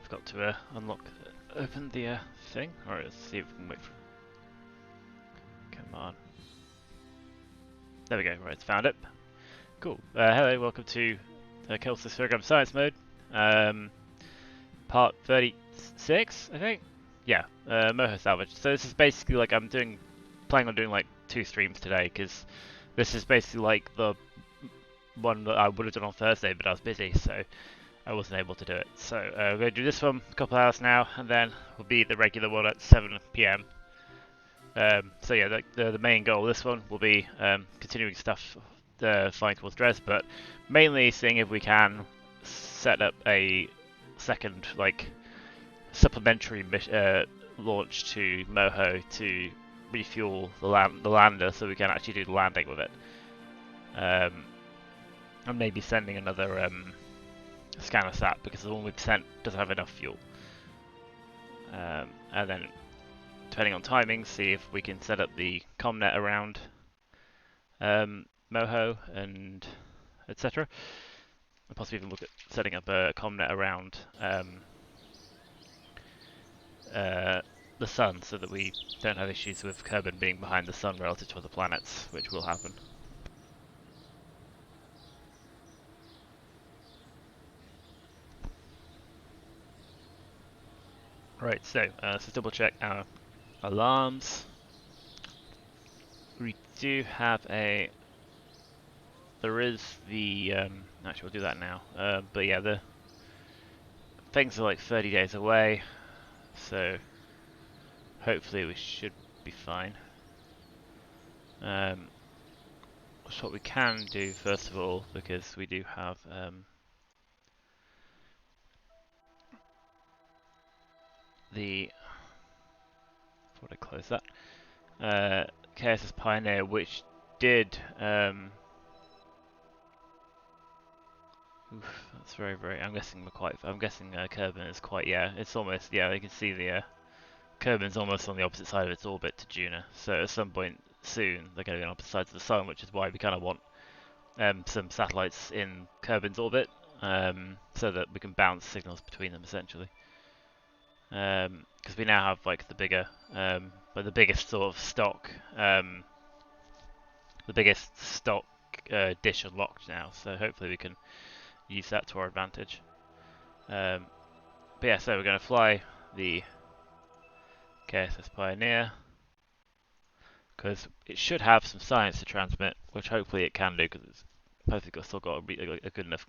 forgot to open the thing. Alright, let's see if we can wait for. Come on. There we go. Right, it's found it. Cool. Hello, welcome to KSP Program Science Mode. Part 36, I think. Yeah, Moho Salvage. So this is basically like planning on doing like 2 streams today, because this is basically like the one that I would have done on Thursday, but I was busy, so I wasn't able to do it. So we're going to do this one a couple of hours now, and then will be the regular one at 7 PM. So yeah, the main goal of this one will be continuing stuff flying towards Dres, but mainly seeing if we can set up a second like supplementary launch to Moho to refuel the lander, so we can actually do the landing with it. And maybe sending another Scannersat, because the one we've sent doesn't have enough fuel. And then, depending on timing, see if we can set up the Comnet around Moho and etc. And possibly even look at setting up a Comnet around the sun, so that we don't have issues with Kerbal being behind the sun relative to other planets, which will happen. Right, so let's double check our alarms. We do have there is the, actually we'll do that now, but yeah, the things are like 30 days away, so hopefully we should be fine. So what we can do first of all, because we do have before I close that, KSS Pioneer, which did that's very. I'm guessing Kerbal is quite, yeah. It's almost, yeah. You can see the Kerbal's almost on the opposite side of its orbit to Juno. So at some point soon they're going to be on opposite sides of the sun, which is why we kind of want some satellites in Kerbal's orbit, so that we can bounce signals between them essentially. Because we now have like the bigger, the biggest sort of stock, dish unlocked now. So hopefully we can use that to our advantage. But yeah, so we're going to fly the KSS Pioneer, because it should have some science to transmit, which hopefully it can do, because it's hopefully still got a good enough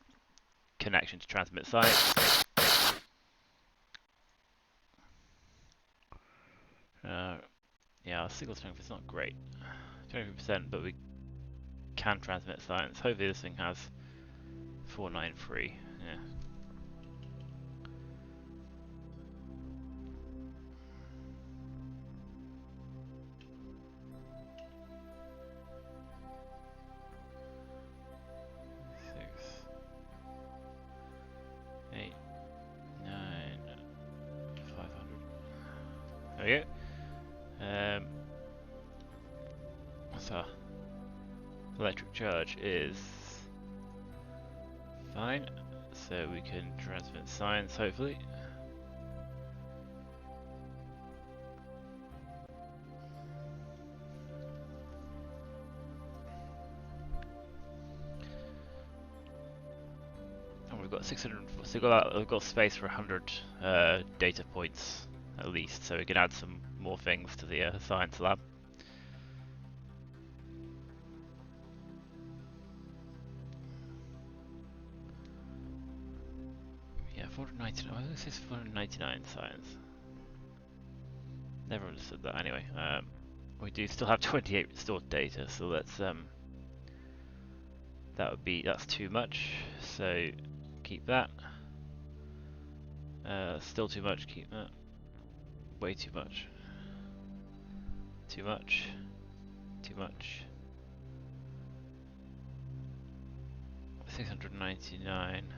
connection to transmit science. Yeah, our signal strength is not great, 23%, but we can transmit science. Hopefully this thing has 493. Yeah. There we go. So electric charge is fine, so we can transmit science hopefully. And we've got 600. So we've got space for 100 data points at least, so we can add some more things to the science lab. Yeah, 499. Why does it say 499 science? Never understood that. Anyway, we do still have 28 stored data, so let's that's too much. So keep that. Still too much. Keep that. Way too much. Too much. Too much. 699.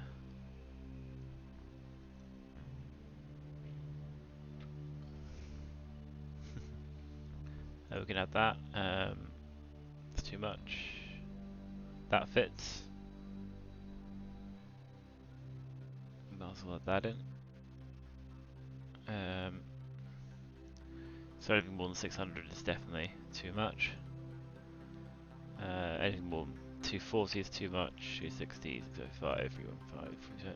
We can add that. It's too much. That fits. Might as well add that in. So anything more than 600 is definitely too much. Anything more than 240 is too much. 260, 605, 315,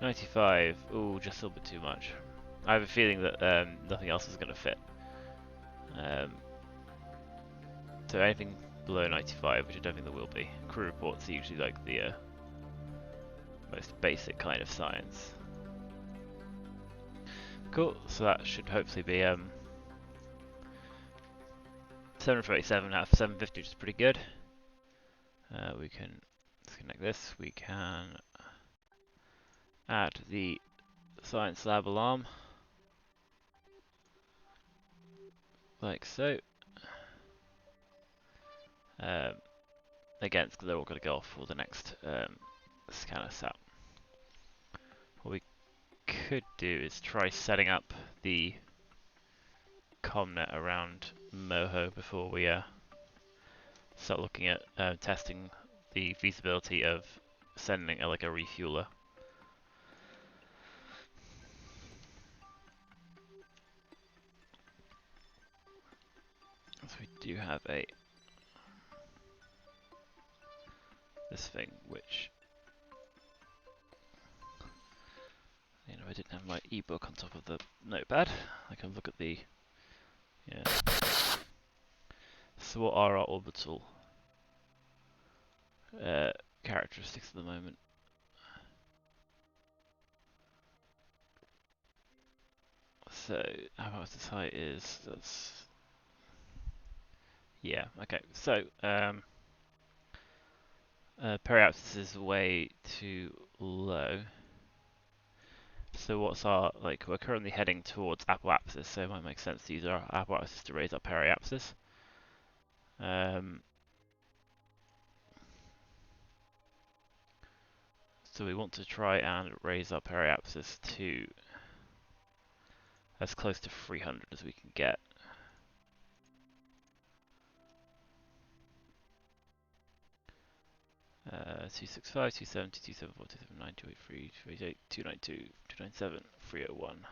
95. Ooh, just a little bit too much. I have a feeling that nothing else is going to fit. So anything below 95, which I don't think there will be. Crew reports are usually like the most basic kind of science. Cool, so that should hopefully be 737 out of 750, which is pretty good. We can disconnect this. We can add the science lab alarm, like so. Again, they're all going to go off for the next Scannersat. What we could do is try setting up the Comnet around Moho before we start looking at testing the feasibility of sending like a refueler. So we do have this thing which, you know, I didn't have my ebook on top of the notepad. I can look at the So what are our orbital characteristics at the moment? So how much this height is? That's okay. So periapsis is way too low. So what's our, like, we're currently heading towards apoapsis, so it might make sense to use our apoapsis to raise our periapsis. So we want to try and raise our periapsis to as close to 300 as we can get. Uh, 265, 270, 274, 279, 283, 288, 292, 297, 301.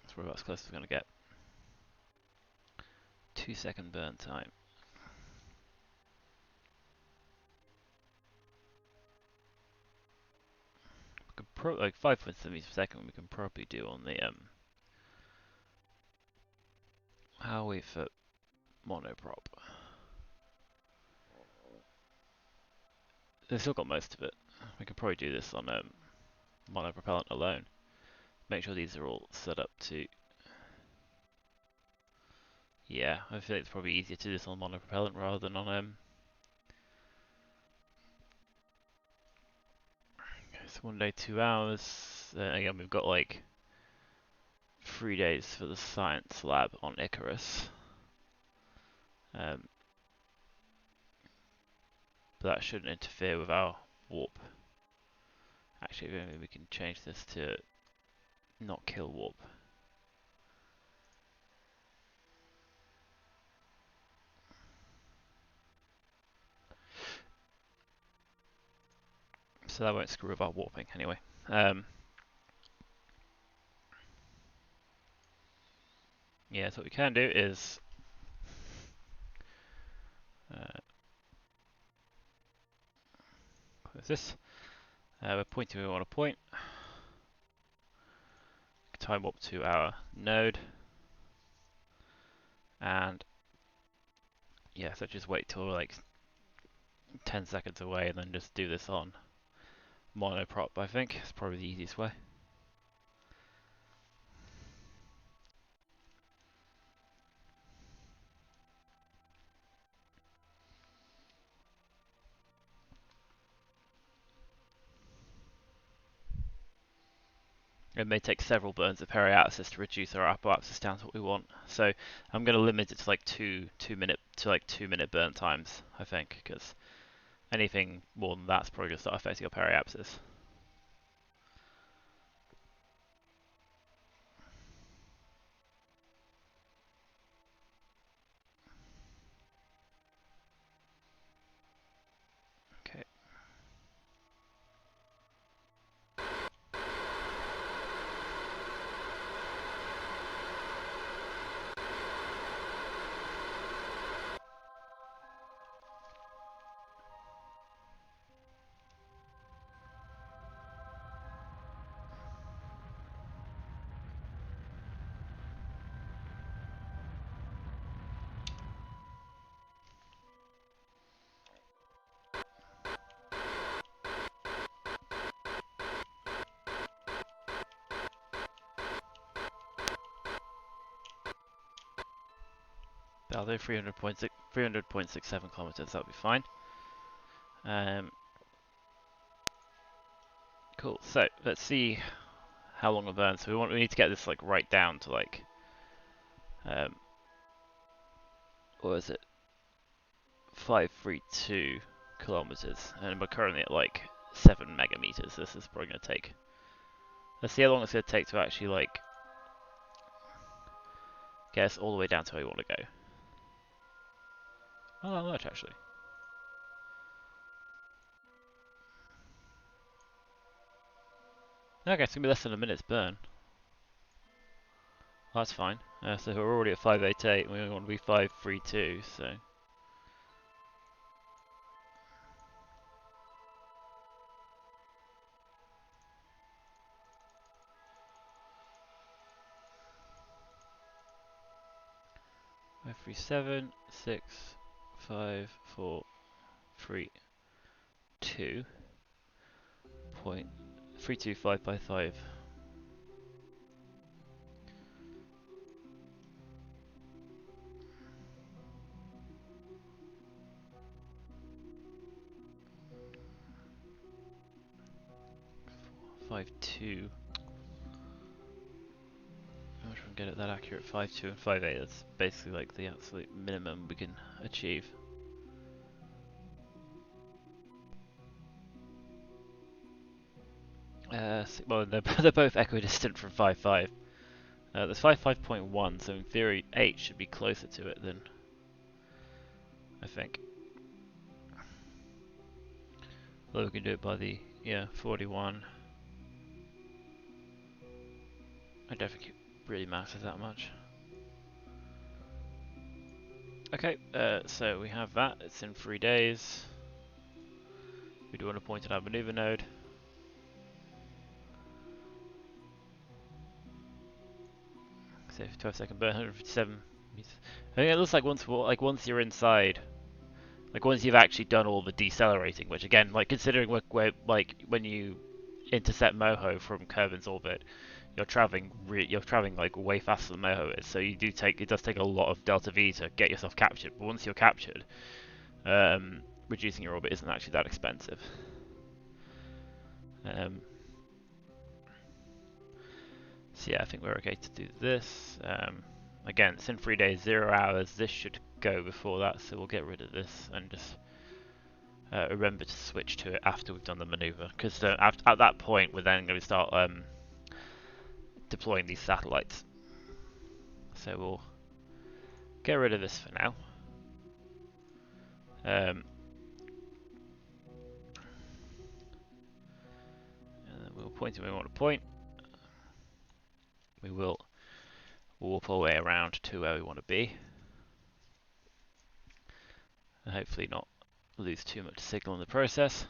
That's probably about as close as we're going to get. 2-second burn time. We could like 5.7 meters per second we can probably do on the how are we for monoprop? They've still got most of it. We could probably do this on monopropellant alone. Make sure these are all set up to. Yeah, I feel like it's probably easier to do this on monopropellant rather than on So 1 day, 2 hours. Again, we've got like 3 days for the science lab on Icarus. But that shouldn't interfere with our warp. Actually, maybe we can change this to not kill warp. So that won't screw with our warping anyway. Yeah, so what we can do is close this. We're pointing where we want to point. Time warp to our node. And yeah, so just wait till like 10 seconds away and then just do this on monoprop, I think. It's probably the easiest way. It may take several burns of periapsis to reduce our apoapsis down to what we want. So I'm going to limit it to like 2 minute burn times, I think, because anything more than that's probably going to start affecting your periapsis. I'll do 300.67 kilometers. That'll be fine. Cool. So let's see how long it burns. So we need to get this like right down to like what is it? 532 kilometers, and we're currently at like 7 megameters. This is probably going to take. Let's see how long it's going to take to actually like get us all the way down to where we want to go. Not that much actually. Okay, it's going to be less than a minute's burn. Oh, that's fine. So we're already at 588, and we want to be 532, so. Five, 3, 7, 6, 5, 4, 3, 2.32555. Five two. How much we can get it that accurate? 5.2 and 5.8. That's basically like the absolute minimum we can achieve. Well, they're both equidistant from 5.5. There's 5.5.1, so in theory 8 should be closer to it than I think. Although we can do it by the 41. I don't think it really matters that much. Okay, so we have that. It's in 3 days. We do want to point at our maneuver node. So 12-second burn, 157 meters. I think it looks like once you're inside, like once you've actually done all the decelerating, which again, like considering where like when you intercept Moho from Kerbin's orbit, you're traveling like way faster than Moho is. So it does take a lot of delta V to get yourself captured. But once you're captured, reducing your orbit isn't actually that expensive. So yeah, I think we're okay to do this. Again, it's in 3 days, 0 hours. This should go before that, so we'll get rid of this and just remember to switch to it after we've done the maneuver. Because at that point, we're then going to start deploying these satellites. So we'll get rid of this for now. And then we'll point to where we want to point. We will warp our way around to where we want to be. And hopefully not lose too much signal in the process.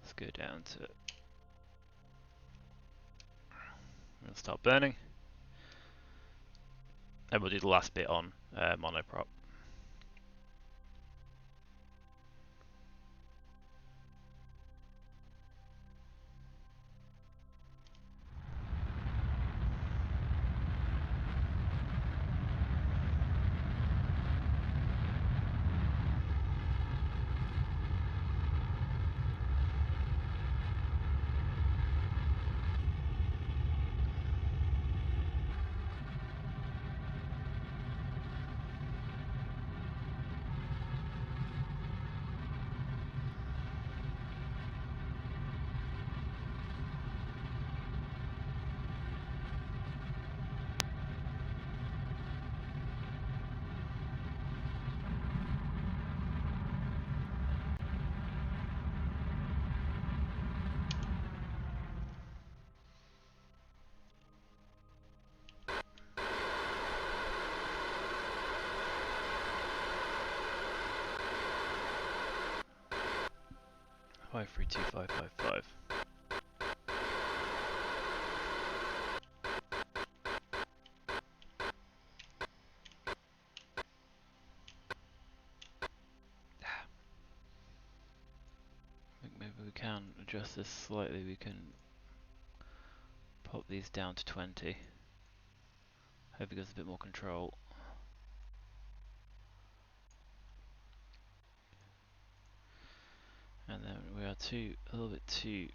Let's go down to we'll start burning. And we'll do the last bit on monoprop. Five, 3, 2, 5, 5, 5. can adjust this slightly. We can pop these down to 20. Hope it gives a bit more control. And then we are a little bit too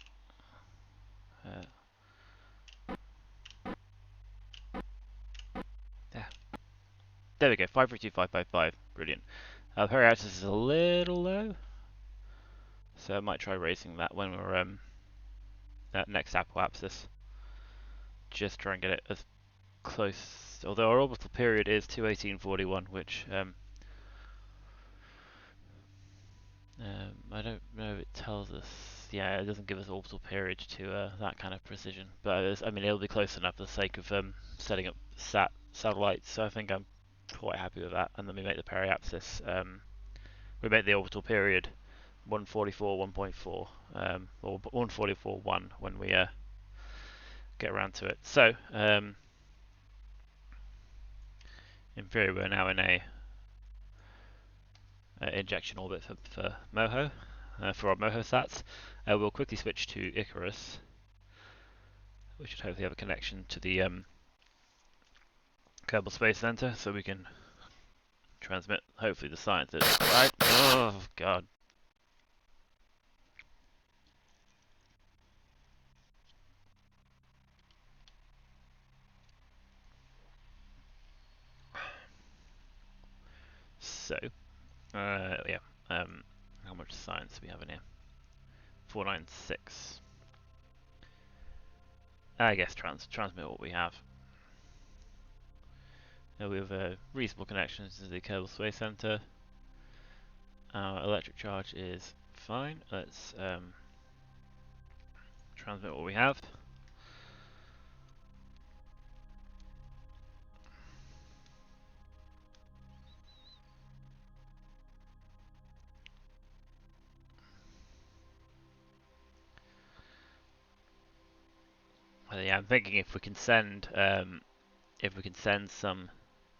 yeah. There we go, 532,555, brilliant. Parallax is a little low, so I might try raising that when we're at next apoapsis. Just try and get it as close, although our orbital period is 21841, which I don't know if it tells us. Yeah, it doesn't give us orbital period to that kind of precision, but I mean it'll be close enough for the sake of setting up satellites. So I think I'm quite happy with that. And then we make the periapsis. We make the orbital period 144 1.4 or 144 1 when we get around to it. So in theory, we're now in a injection orbit for Moho, for our Moho sats. We'll quickly switch to Icarus. We should hopefully have a connection to the Kerbal Space Center so we can transmit, hopefully, the scientists. Right? Oh, God. So, yeah. How much science do we have in here? 496. I guess transmit what we have. We have reasonable connections to the Kerbal Space Center. Our electric charge is fine. Let's transmit what we have. Yeah, I'm thinking if we can send some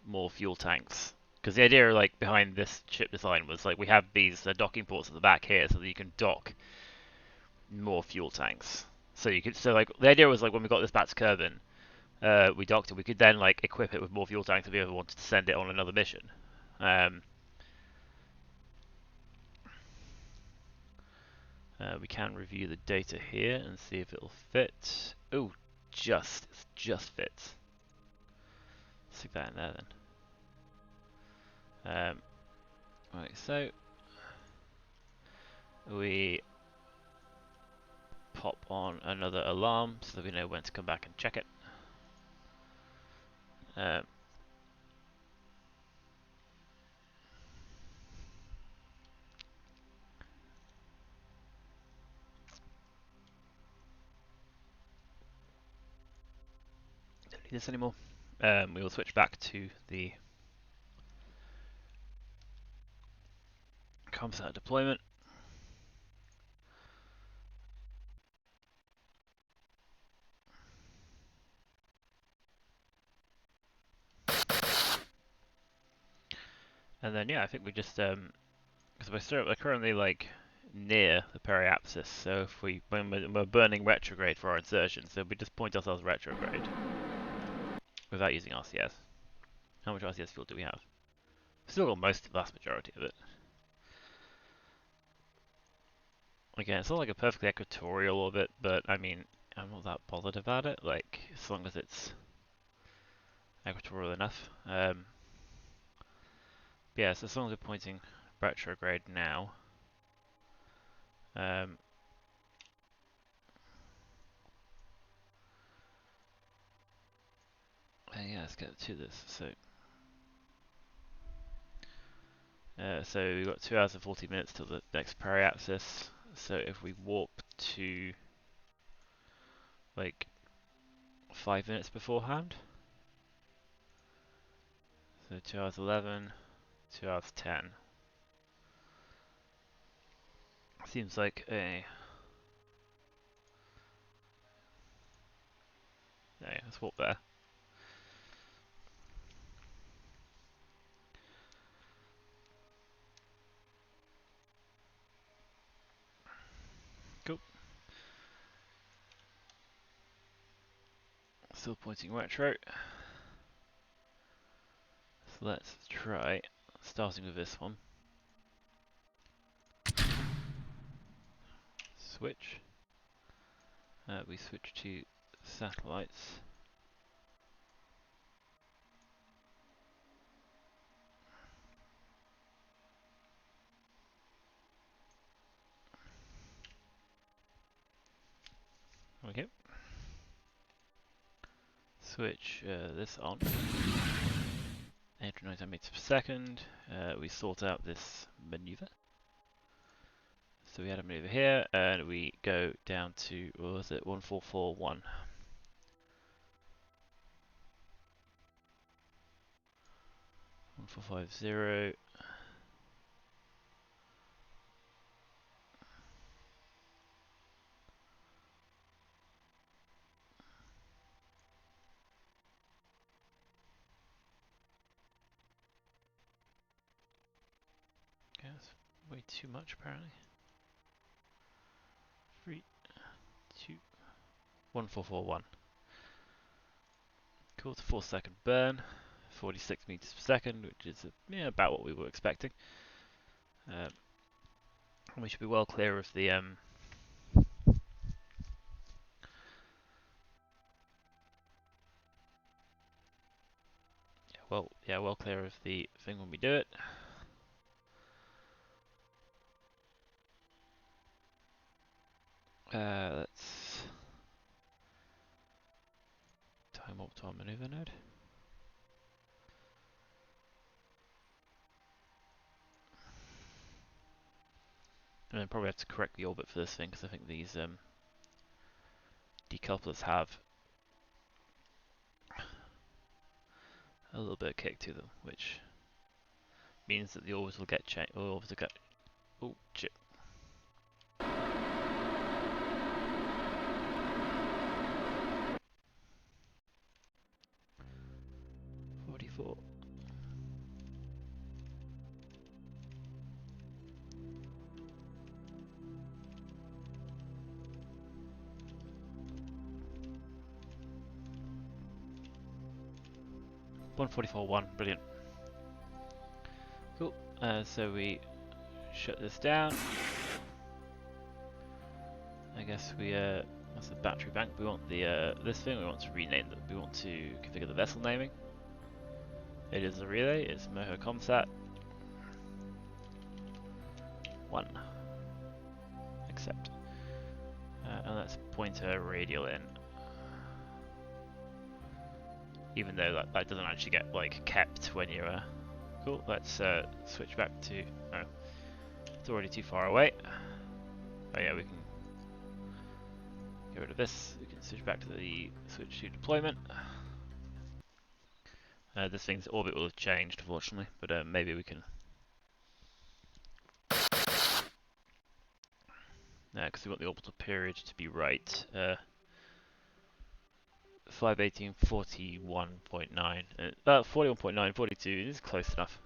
more fuel tanks, because the idea like behind this ship design was like we have these docking ports at the back here, so that you can dock more fuel tanks. So like the idea was like when we got this back to Kerbin, we docked it. We could then like equip it with more fuel tanks if we ever wanted to send it on another mission. We can review the data here and see if it'll fit. Oh, it just fits. Stick that in there then. Right, so we pop on another alarm so that we know when to come back and check it. Don't need this anymore. We will switch back to the Comsat deployment. And then yeah, I think we just because we're currently like near the periapsis, so if when we're burning retrograde for our insertion, so we just point ourselves retrograde without using RCS. How much RCS fuel do we have? Still got the vast majority of it. Again, it's not like a perfectly equatorial orbit, but I mean, I'm not that bothered about it. Like as long as it's equatorial enough. Yeah, so as long as we're pointing retrograde now. Yeah, let's get to this. So we've got 2 hours and 40 minutes till the next periapsis. So if we warp to like 5 minutes beforehand, so 2 hours 11, 2 hours 10. Seems like a. Yeah, let's warp there. Cool. still pointing retro. So let's try starting with this one. Switch. We switch to satellites. Okay. Switch this on. 899 meters per second. We sort out this maneuver. So we had a maneuver here, and we go down to, what was it, 1441. One four five zero. Okay, that's way too much apparently. 3, 2, 1441. Cool, it's a 4-second burn, 46 meters per second, which is about what we were expecting. And we should be well clear of the well clear of the thing when we do it. Let's time warp to our maneuver node. And then probably have to correct the orbit for this thing, because I think these decouplers have a little bit of kick to them, which means that the orbit will get changed. Oh shit. 44. One, brilliant. Cool. So we shut this down. I guess we that's the battery bank. We want the this thing. We want to rename it. We want to configure the vessel naming. It is a relay. It's Moho Comsat 1. Accept. And let's point a radial in. Even though that doesn't actually get like kept when you cool. Let's switch back to. Oh, it's already too far away. Oh yeah, we can get rid of this. We can switch back to the switch to deployment. This thing's orbit will have changed, unfortunately, but maybe we can. Because we want the orbital period to be right. 518, 41.9. 41.9, 42 is close enough.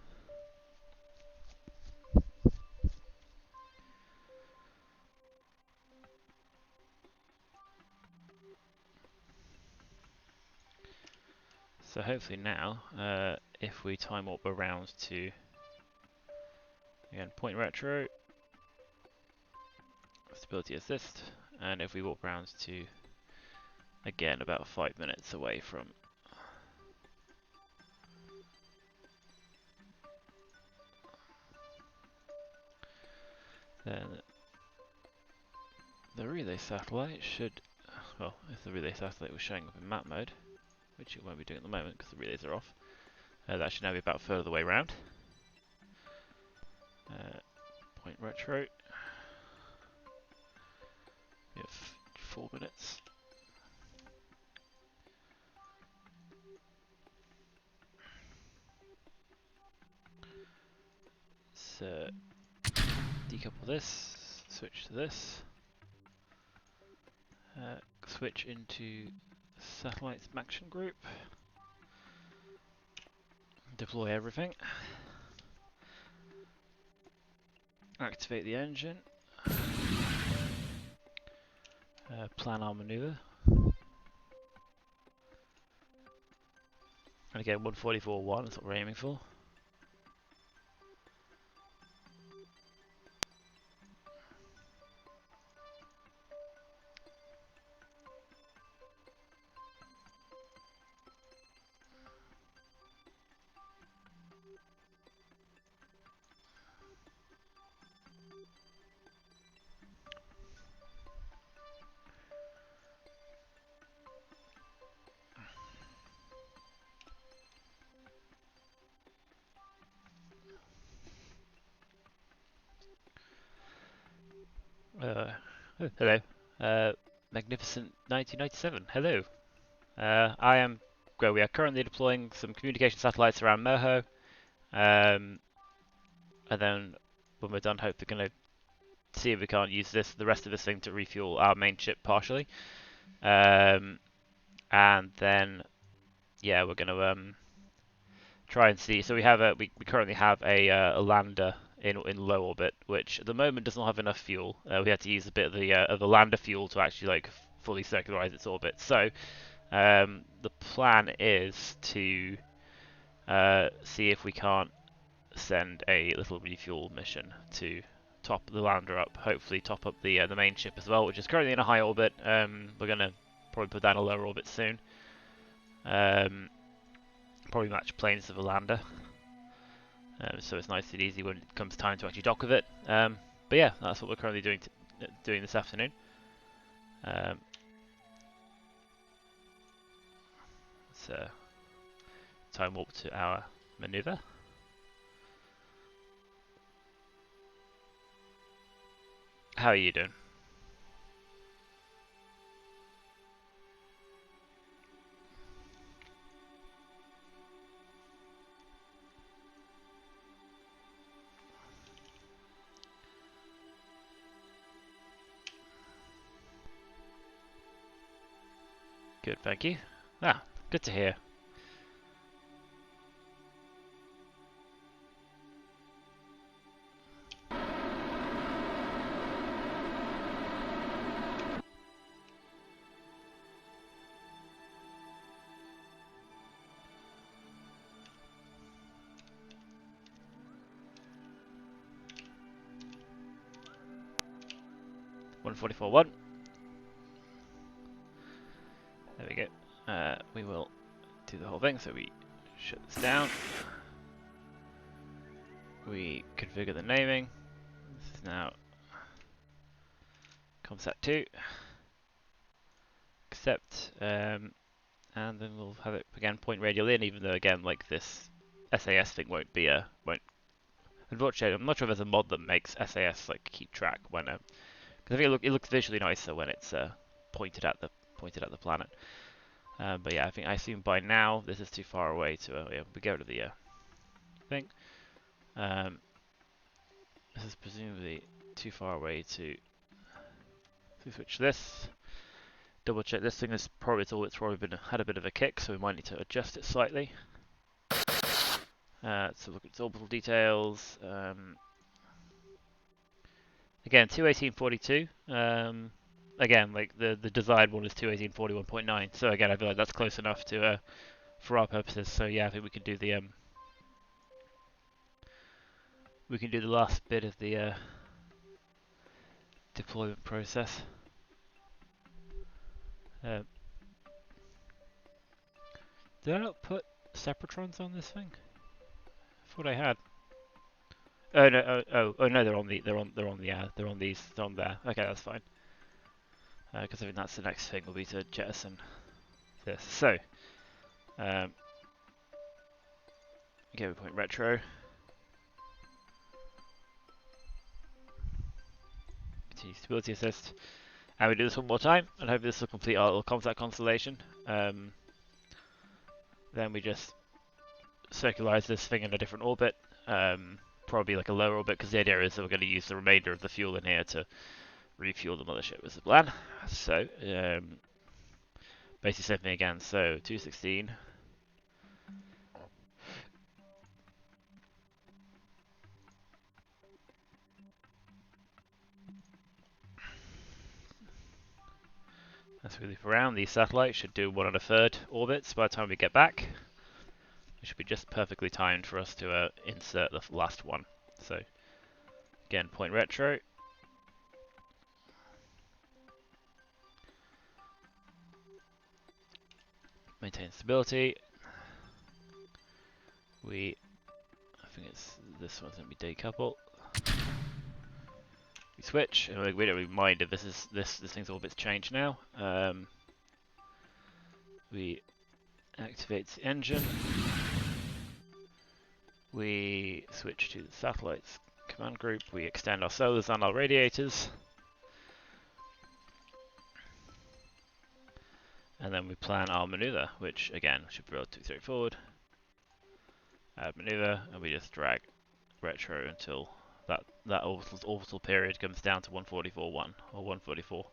So hopefully now, if we time warp around to, again, point retro, stability assist, and if we warp around to, again, about 5 minutes away from then the relay satellite should, well, if the relay satellite was showing up in map mode, which it won't be doing at the moment because the relays are off, that should now be about further the way around. Point retro. We have 4 minutes. So decouple this, switch to this, switch into satellites action group, deploy everything, activate the engine, plan our maneuver, And again, 144.1 is what we're aiming for. Hello. Magnificent 1997. Hello. We are currently deploying some communication satellites around Moho. And then when we're done, hope we're going to see if we can't use the rest of this thing to refuel our main ship partially. And then, yeah, we're going to try and see. So we currently have a lander in low orbit, which at the moment does not have enough fuel. We had to use a bit of the lander fuel to actually like fully circularize its orbit. So the plan is to see if we can't send a little refuel mission to top the lander up, hopefully top up the main ship as well, which is currently in a high orbit. We're gonna probably put that in a lower orbit soon. Probably match planes of a lander. So it's nice and easy when it comes time to actually dock with it. But yeah, that's what we're currently doing this afternoon. So time warp to our maneuver. How are you doing? Good, thank you. Ah, good to hear. (144.1). There we go. We will do the whole thing. So we shut this down. We configure the naming. This is now Comsat 2. Accept, and then we'll have it again point radial in. Even though again, like this SAS thing won't. Unfortunately, I'm not sure if there's a mod that makes SAS like keep track when. Because I think it looks visually nicer when it's pointed at the planet. But yeah, I assume by now this is too far away to. Yeah, we go to the thing. This is presumably too far away to switch this. Double check this thing is probably had a bit of a kick, so we might need to adjust it slightly. So look at its orbital details. Again, 218.42. Again, like the desired one is 218.41.9. So again, I feel like that's close enough to for our purposes. So yeah, I think we can do the last bit of the deployment process. Did I not put separatrons on this thing? I thought I had. Oh no! Oh no! They're on there. Okay, that's fine. Because I think that's the next thing will be to jettison this. So, okay, we point retro. Continue stability assist, and we do this one more time, and hopefully this will complete our little Comsat constellation. Then we just circularize this thing in a different orbit, probably like a lower orbit, because the idea is that we're going to use the remainder of the fuel in here to refuel the mothership was the plan. So, basically same thing again. So 216. As we loop around, these satellites should do 1 1/3 orbits by the time we get back. It should be just perfectly timed for us to insert the last one. So again, point retro. Maintain stability. I think it's this one's gonna be decouple. We switch, and we don't really mind if this thing's orbit's changed now. We activate the engine. We switch to the satellites command group. We extend our solars and our radiators. And then we plan our maneuver, which again should be relatively straightforward. Add maneuver, and we just drag retro until that orbital period comes down to 144.1 or 144.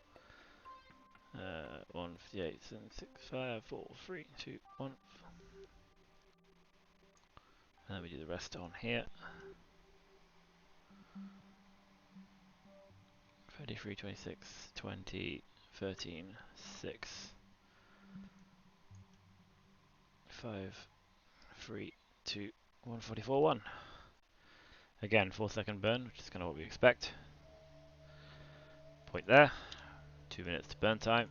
158, 7, 6, 5, 4, 3, 2, 1. And then we do the rest on here. 33, 26, 20, 13, 6, 5, 3, 2, 144.1. Again, 4-second burn, which is kind of what we expect. Point there. 2 minutes to burn time.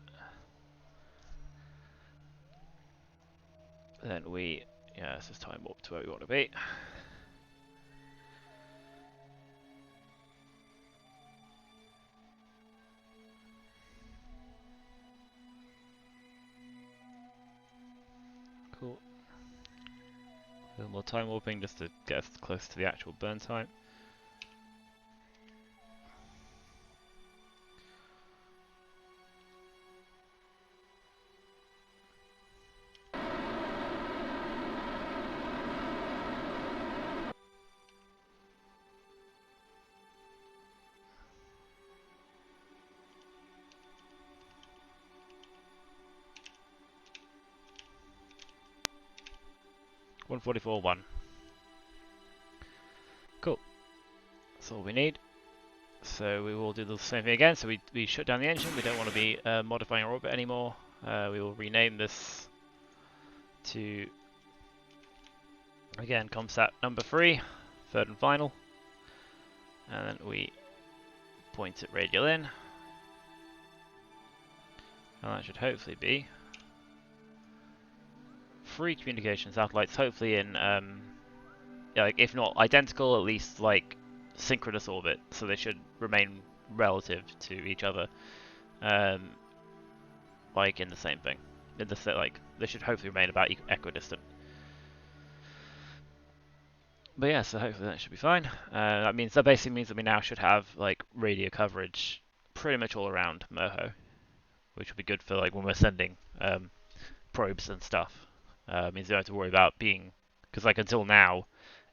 Then let's just time warp to where we want to be. Cool. A little more time warping just to get us close to the actual burn time. One 144.1. Cool. That's all we need. So we will do the same thing again. So we shut down the engine. We don't want to be modifying our orbit anymore. We will rename this to, again, Comsat number 3, third and final. And then we point it radial in. And that should hopefully be 3 communication satellites, hopefully in, like if not identical, at least like synchronous orbit, so they should remain relative to each other, like in the same thing. Like they should hopefully remain about equidistant. But yeah, so hopefully that should be fine. That basically means that we now should have like radio coverage pretty much all around Moho, which will be good for like when we're sending probes and stuff. Means we don't have to worry about being, because like until now,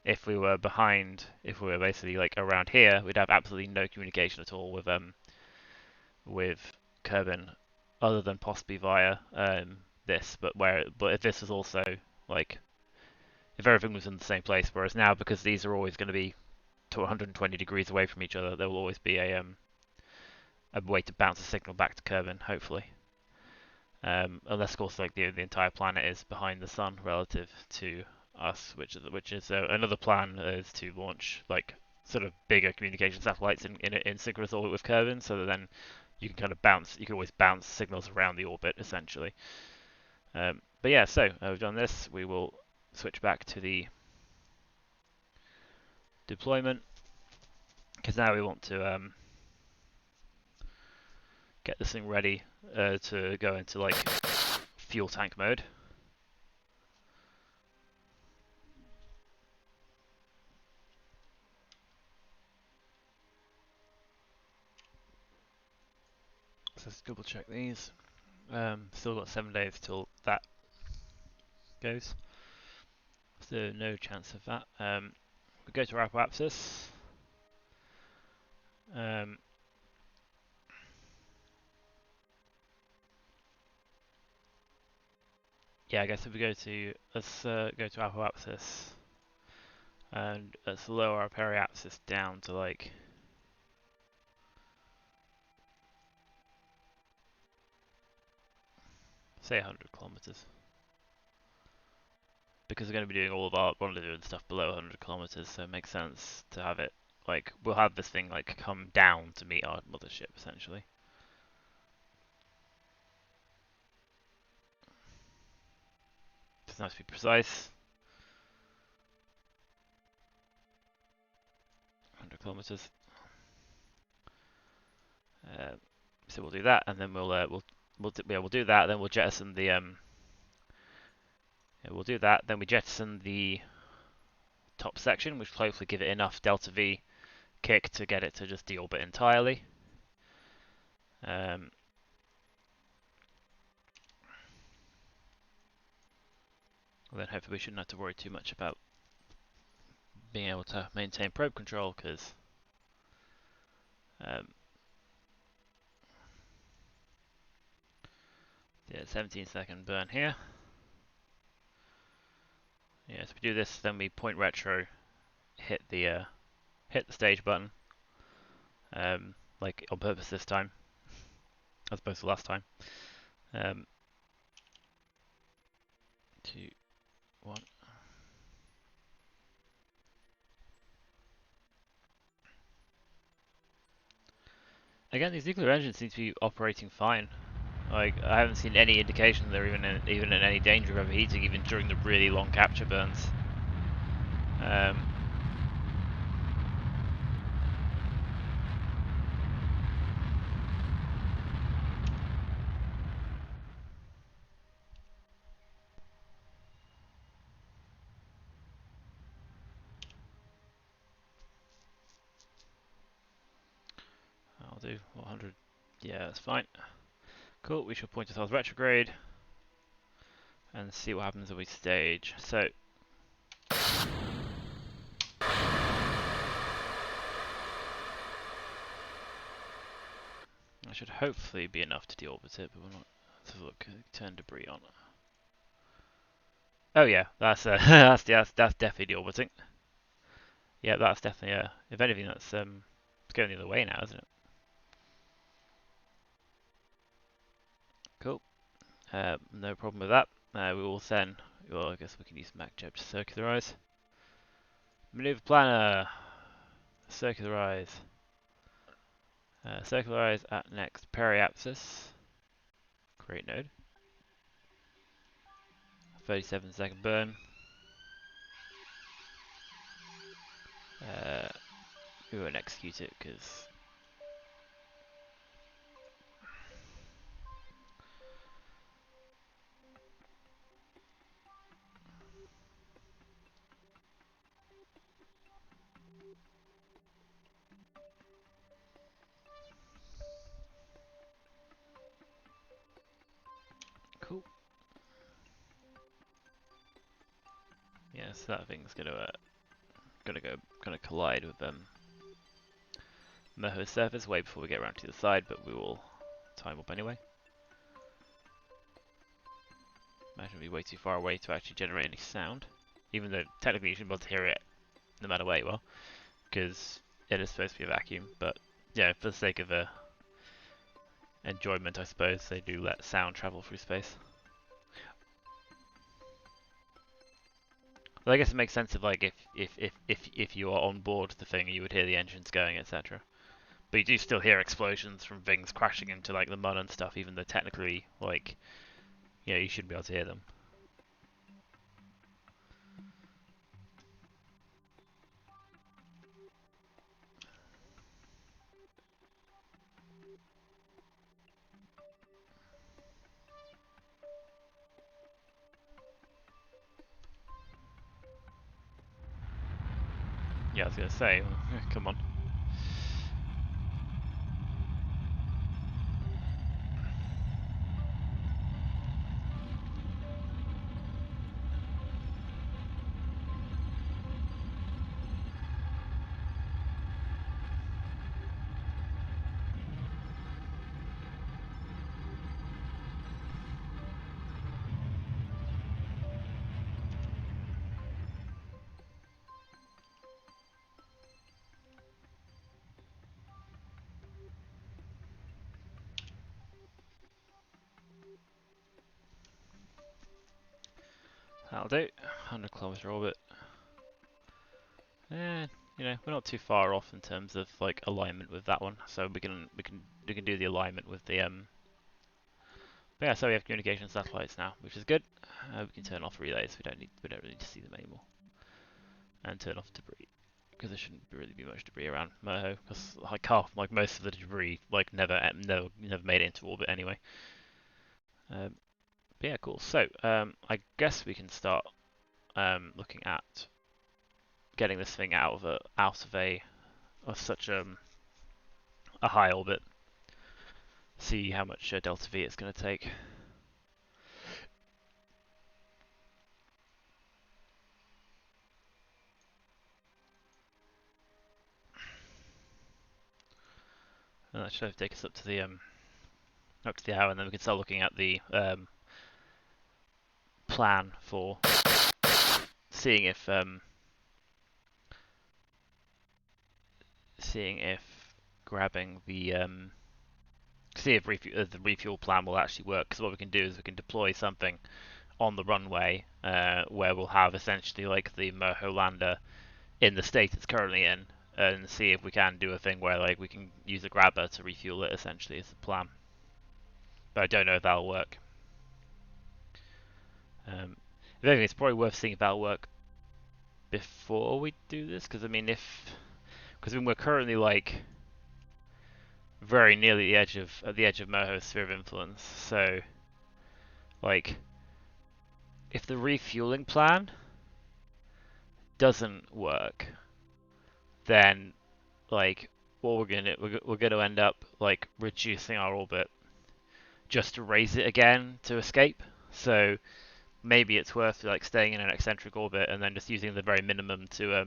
if we were basically like around here, we'd have absolutely no communication at all with Kerbin, other than possibly via this. But if this was also like, if everything was in the same place, whereas now, because these are always going to be to 120 degrees away from each other, there will always be a way to bounce a signal back to Kerbin, hopefully. Unless, of course, like the entire planet is behind the sun relative to us, which is another plan is to launch like sort of bigger communication satellites in synchronous orbit with Kerbin, so that then you can kind of you can always bounce signals around the orbit essentially. But yeah, so we've done this. We will switch back to the deployment, because now we want to get this thing ready to go into like fuel tank mode. So let's double check these. Still got 7 days till that goes. So no chance of that. We go to our apoapsis. Yeah, I guess if we go to go to apoapsis and let's lower our periapsis down to like say 100 kilometers. because we're going to be doing all of our rendezvous and stuff below 100 kilometers, so it makes sense to have it, like, we'll have this thing, like, come down to meet our mothership, essentially. It's nice to be precise. 100 kilometers. So we'll do that, and then we'll do that. Then we'll jettison the we'll do that. Then we jettison the top section, which will hopefully give it enough delta V kick to get it to just deorbit entirely. Then hopefully we shouldn't have to worry too much about being able to maintain probe control, because yeah, 17-second burn here. Yeah, so we do this, then we point retro, hit the stage button, like on purpose this time, as opposed to last time. 2, 1. Again, these nuclear engines seem to be operating fine. Like, I haven't seen any indication they're even in any danger of overheating, even during the really long capture burns. I'll do 100. Yeah, that's fine. Cool. We shall point ourselves retrograde and see what happens if we stage. So. That should hopefully be enough to deorbit it, but we're not. Let's look. Turn debris on. Oh yeah, that's that's definitely deorbiting. Yeah, that's definitely if anything, that's it's going the other way now, isn't it? Cool. No problem with that. We will then. Well, I guess we can use MechJeb to circularize. Maneuver planner. Circularize. Circularize at next periapsis. Create node. 37-second burn. We won't execute it because. Cool. Yeah, so that thing's gonna collide with Moho's surface way before we get around to the side, but we will time up anyway. Imagine we're way too far away to actually generate any sound, even though technically you should be able to hear it no matter where you are, because it is supposed to be a vacuum. But yeah, for the sake of enjoyment, I suppose they do let sound travel through space. Well, I guess it makes sense of like if you are on board the thing, you would hear the engines going, etc. But you do still hear explosions from things crashing into like the mud and stuff, even though technically, like, yeah, you should be able to hear them. Yeah, I was gonna say, come on. That'll do. 100-kilometer orbit. And you know, we're not too far off in terms of like alignment with that one, so we can do the alignment with the But yeah, so we have communication satellites now, which is good. We can turn off relays. We don't really need to see them anymore, and turn off debris because there shouldn't really be much debris around Moho, because like most of the debris like never made it into orbit anyway. But yeah, cool. So I guess we can start looking at getting this thing out of such a high orbit. See how much delta V it's going to take. And that should take us up to the hour, and then we can start looking at the plan for seeing if grabbing the see if the refuel plan will actually work. Because what we can do is we can deploy something on the runway where we'll have essentially like the Moho lander in the state it's currently in, and see if we can do a thing where like we can use a grabber to refuel it. Essentially, is the plan. But I don't know if that'll work. If anything, it's probably worth seeing if that'll work before we do this, because I mean, we're currently like very nearly at the edge of Moho's sphere of influence. So, like, if the refueling plan doesn't work, then like what we're gonna end up like reducing our orbit just to raise it again to escape. So maybe it's worth like staying in an eccentric orbit and then just using the very minimum to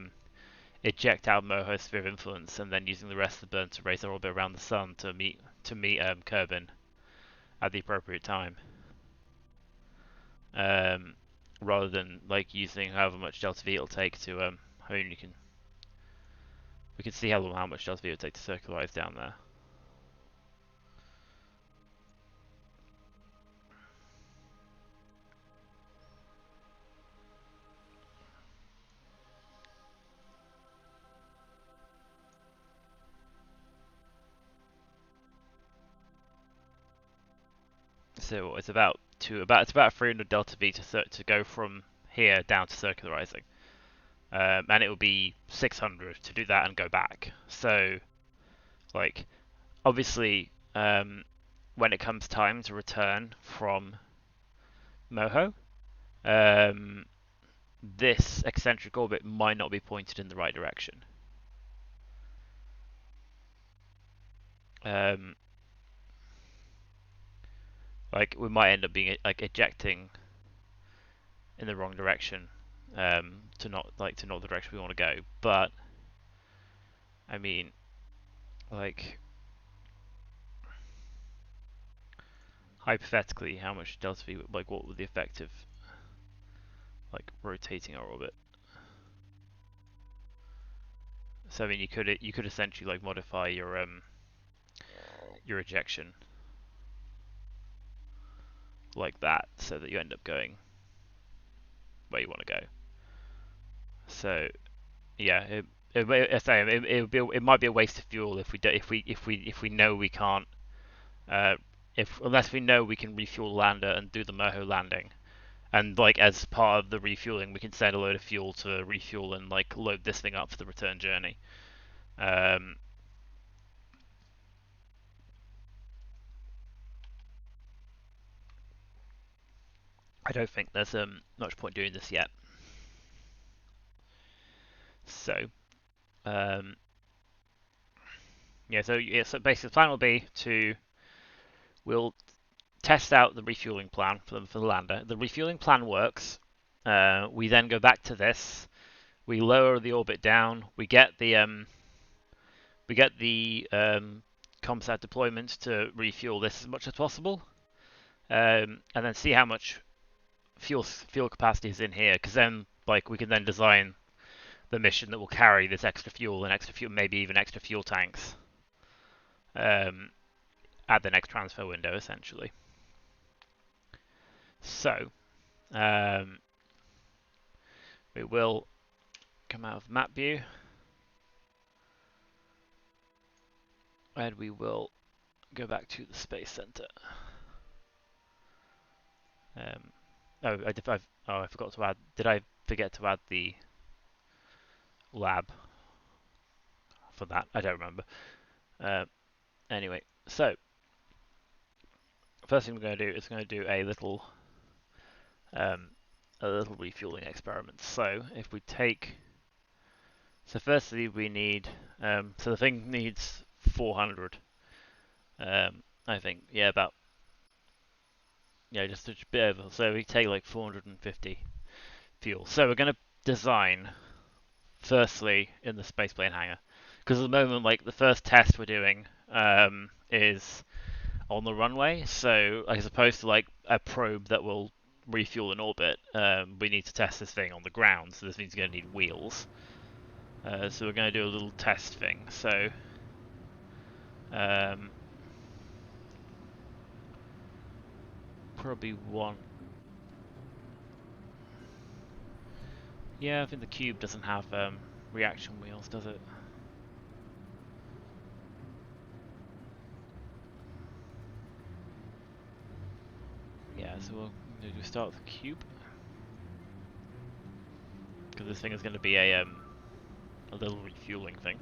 eject out Moho's sphere of influence, and then using the rest of the burn to raise our orbit around the sun to meet Kerbin at the appropriate time. Rather than like using however much delta V it'll take to I mean we can see how much delta V it would take to circularize down there. So it's about 300 delta V to go from here down to circularizing, and it will be 600 to do that and go back. So, like, obviously, when it comes time to return from Moho, this eccentric orbit might not be pointed in the right direction. Like we might end up being like ejecting in the wrong direction, to not the direction we want to go. But I mean, like hypothetically, how much delta V, like what would the effect of like rotating our orbit? So I mean, you could essentially like modify your ejection like that, so that you end up going where you want to go. So yeah, it might be a waste of fuel if we know we can't unless we know we can refuel the lander and do the Moho landing, and like as part of the refueling we can send a load of fuel to refuel and like load this thing up for the return journey. I don't think there's much point doing this yet. So so basically the plan will be we'll test out the refueling plan for the lander. The refueling plan works. We then go back to this. We lower the orbit down. We get the Comsat deployment to refuel this as much as possible, and then see how much fuel capacity is in here. Because then, like, we can then design the mission that will carry this extra fuel, maybe even extra fuel tanks, at the next transfer window, essentially. So, We will come out of map view, and we will go back to the Space Center. I forgot to add. Did I forget to add the lab for that? I don't remember. Anyway, so first thing we're going to do is going to do a little refueling experiment. So if we take, so firstly we need, so the thing needs 400. I think, yeah, about, yeah, just a bit over. So we take like 450 fuel. So we're going to design firstly in the spaceplane hangar, because at the moment, like the first test we're doing is on the runway. So as opposed to like a probe that will refuel in orbit, we need to test this thing on the ground. So this means you're going to need wheels. So we're going to do a little test thing. So probably one. Yeah, I think the cube doesn't have reaction wheels, does it? Yeah, so we'll start with the cube, because this thing is going to be a little refueling thing.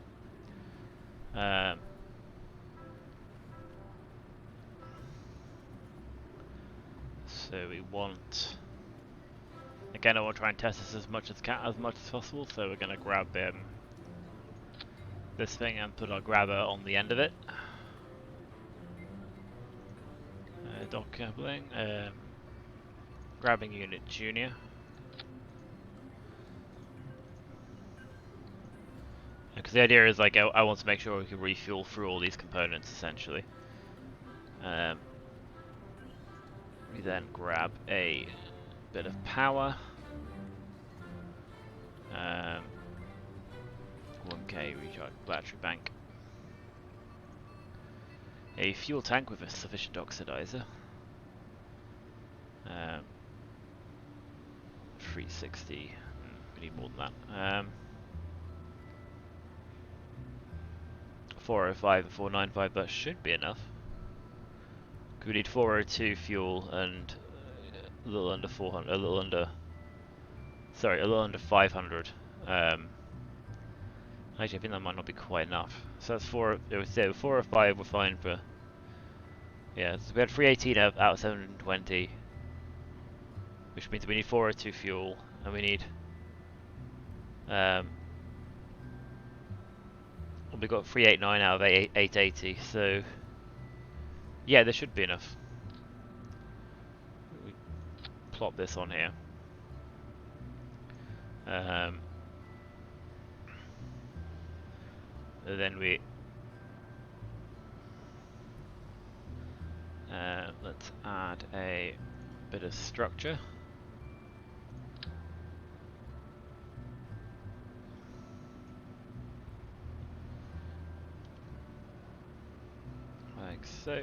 So we want, again, I want to try and test this as much as possible. So we're going to grab this thing and put our grabber on the end of it. Dock coupling, grabbing unit junior. Because the idea is like I want to make sure we can refuel through all these components essentially. We then grab a bit of power. 1K recharge battery bank. A fuel tank with a sufficient oxidizer. 360. We need more than that. 405 and 495. That should be enough. We need 402 fuel and a little under 400. A little under 500. Actually, I think that might not be quite enough. So that's 405. We're fine for. Yeah, so we had 318 out of 720, which means we need 402 fuel, and we need. We got 389 out of 880, so yeah, there should be enough. We plop this on here. And then we let's add a bit of structure. Like so.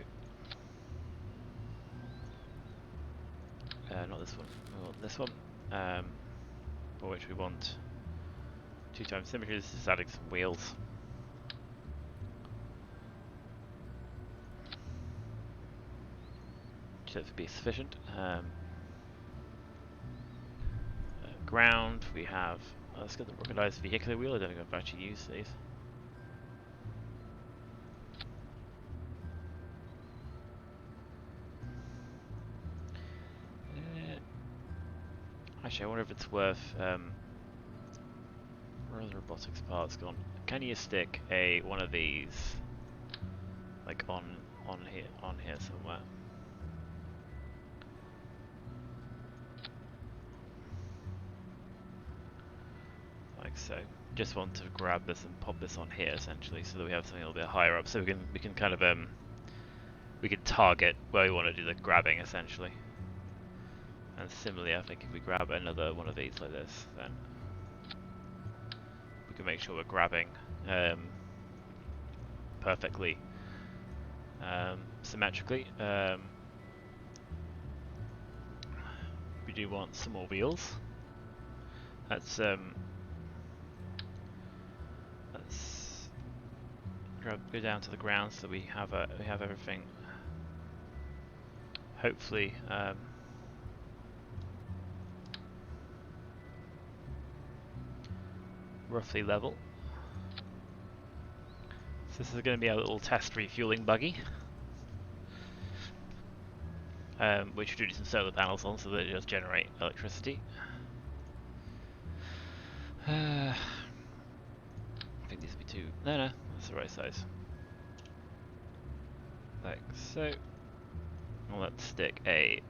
Not this one. We want this one. For which we want 2 times symmetry. This is adding some wheels. Should be sufficient. Ground. We have. Let's get the ruggedized vehicular wheel. I don't think I've actually used these. Actually, I wonder if it's worth. Where are the robotics parts gone? Can you stick one of these, like on here somewhere? Like so. Just want to grab this and pop this on here essentially, so that we have something a little bit higher up, so we can kind of we can target where we want to do the grabbing essentially. And similarly, I think if we grab another one of these like this, then we can make sure we're grabbing perfectly symmetrically. We do want some more wheels. let's go down to the ground so we have everything. Hopefully, roughly level. So this is going to be a little test refueling buggy, which we do some solar panels on so that it does generate electricity. I think these would be too. No, that's the right size. Like so. Well, let's stick a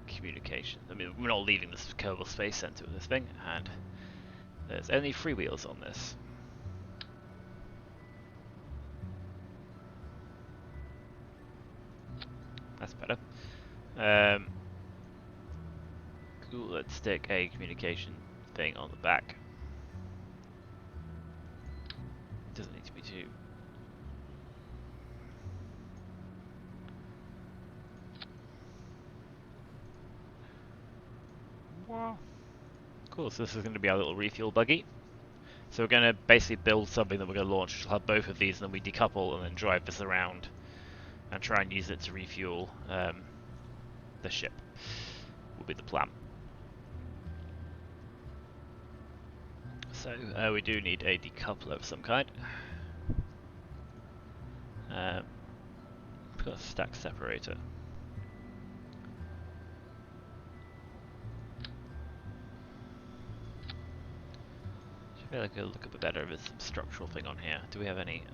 communication. I mean, we're not leaving this Kerbal Space Center with this thing, and there's only 3 wheels on this. That's better. Cool, let's stick a communication thing on the back. It doesn't need to be too. Cool, so this is going to be our little refuel buggy. So we're going to basically build something that we're going to launch, which will have both of these, and then we decouple and then drive this around and try and use it to refuel the ship, will be the plan. So we do need a decoupler of some kind. We've got a stack separator. I feel like it'll look a bit better if it's some structural thing on here. Do we have any?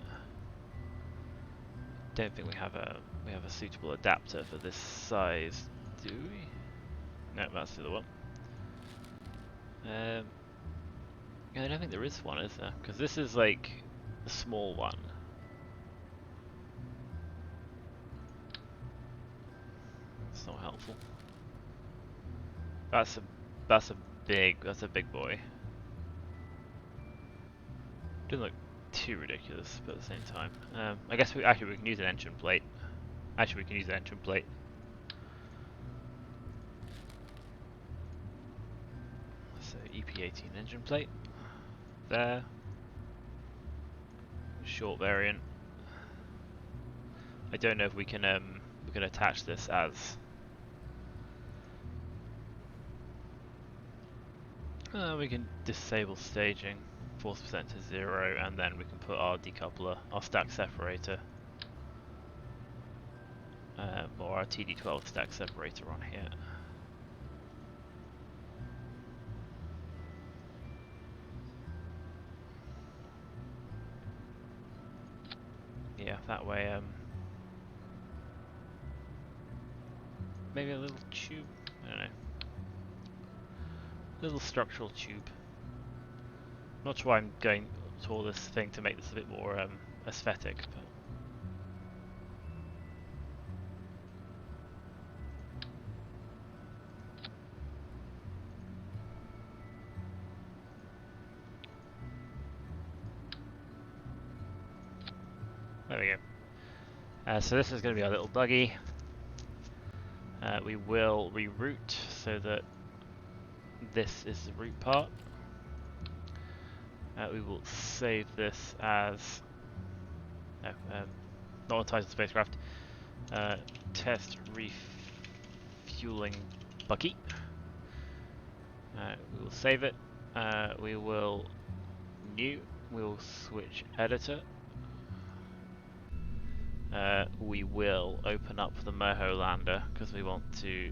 Don't think we have a suitable adapter for this size, do we? No, that's the other one. Yeah, I don't think there is one, is there? Because this is like a small one. It's not helpful. That's a big boy. Doesn't look too ridiculous, but at the same time, I guess we can use an engine plate. Actually, we can use an engine plate. So EP18 engine plate there. Short variant. I don't know if we can attach this as. We can disable staging. Force percent to 0, and then we can put our decoupler, our stack separator, or our TD12 stack separator on here. Yeah, that way, maybe a little tube, I don't know, little structural tube. Not sure why I'm going to all this thing to make this a bit more aesthetic, but there we go. So this is going to be our little buggy. We will reroute so that this is the route part. We will save this as not entitled spacecraft. Test refueling buggy. We will save it. We will new. We will switch editor. We will open up the Moho lander because we want to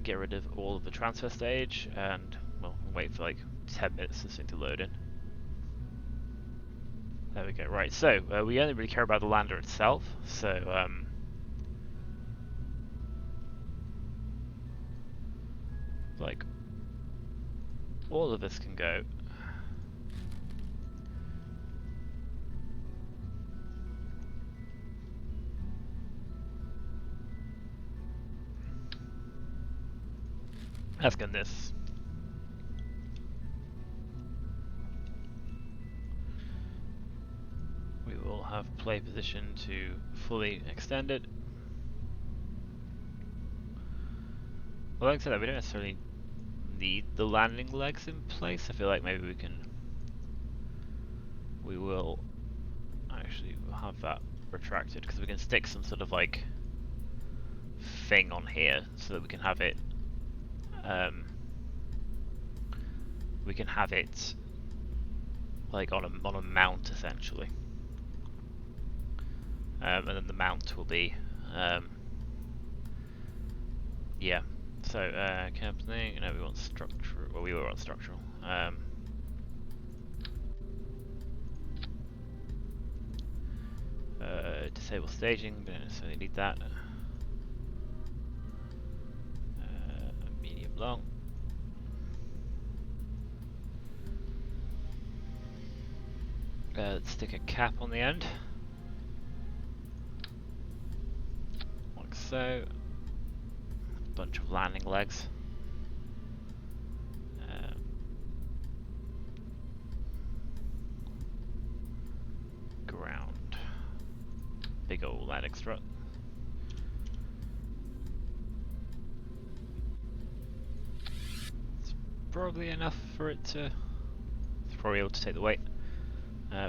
get rid of all of the transfer stage and. Well, wait for like 10 minutes for this thing to load in. There we go. Right, so we only really care about the lander itself. So like all of this can go. Let's get this. We will have play position to fully extended. Well, like I said, we don't necessarily need the landing legs in place. I feel like maybe we will actually have that retracted because we can stick some sort of like thing on here so that we can have it like on a mount essentially, and then the mount will be yeah. So company, no, we want structural. Well, we were on structural. Disable staging. We don't necessarily need that. Medium long. Let's stick a cap on the end, like so. A bunch of landing legs. Ground. Big old landing strut. It's probably enough for it to. It's probably able to take the weight.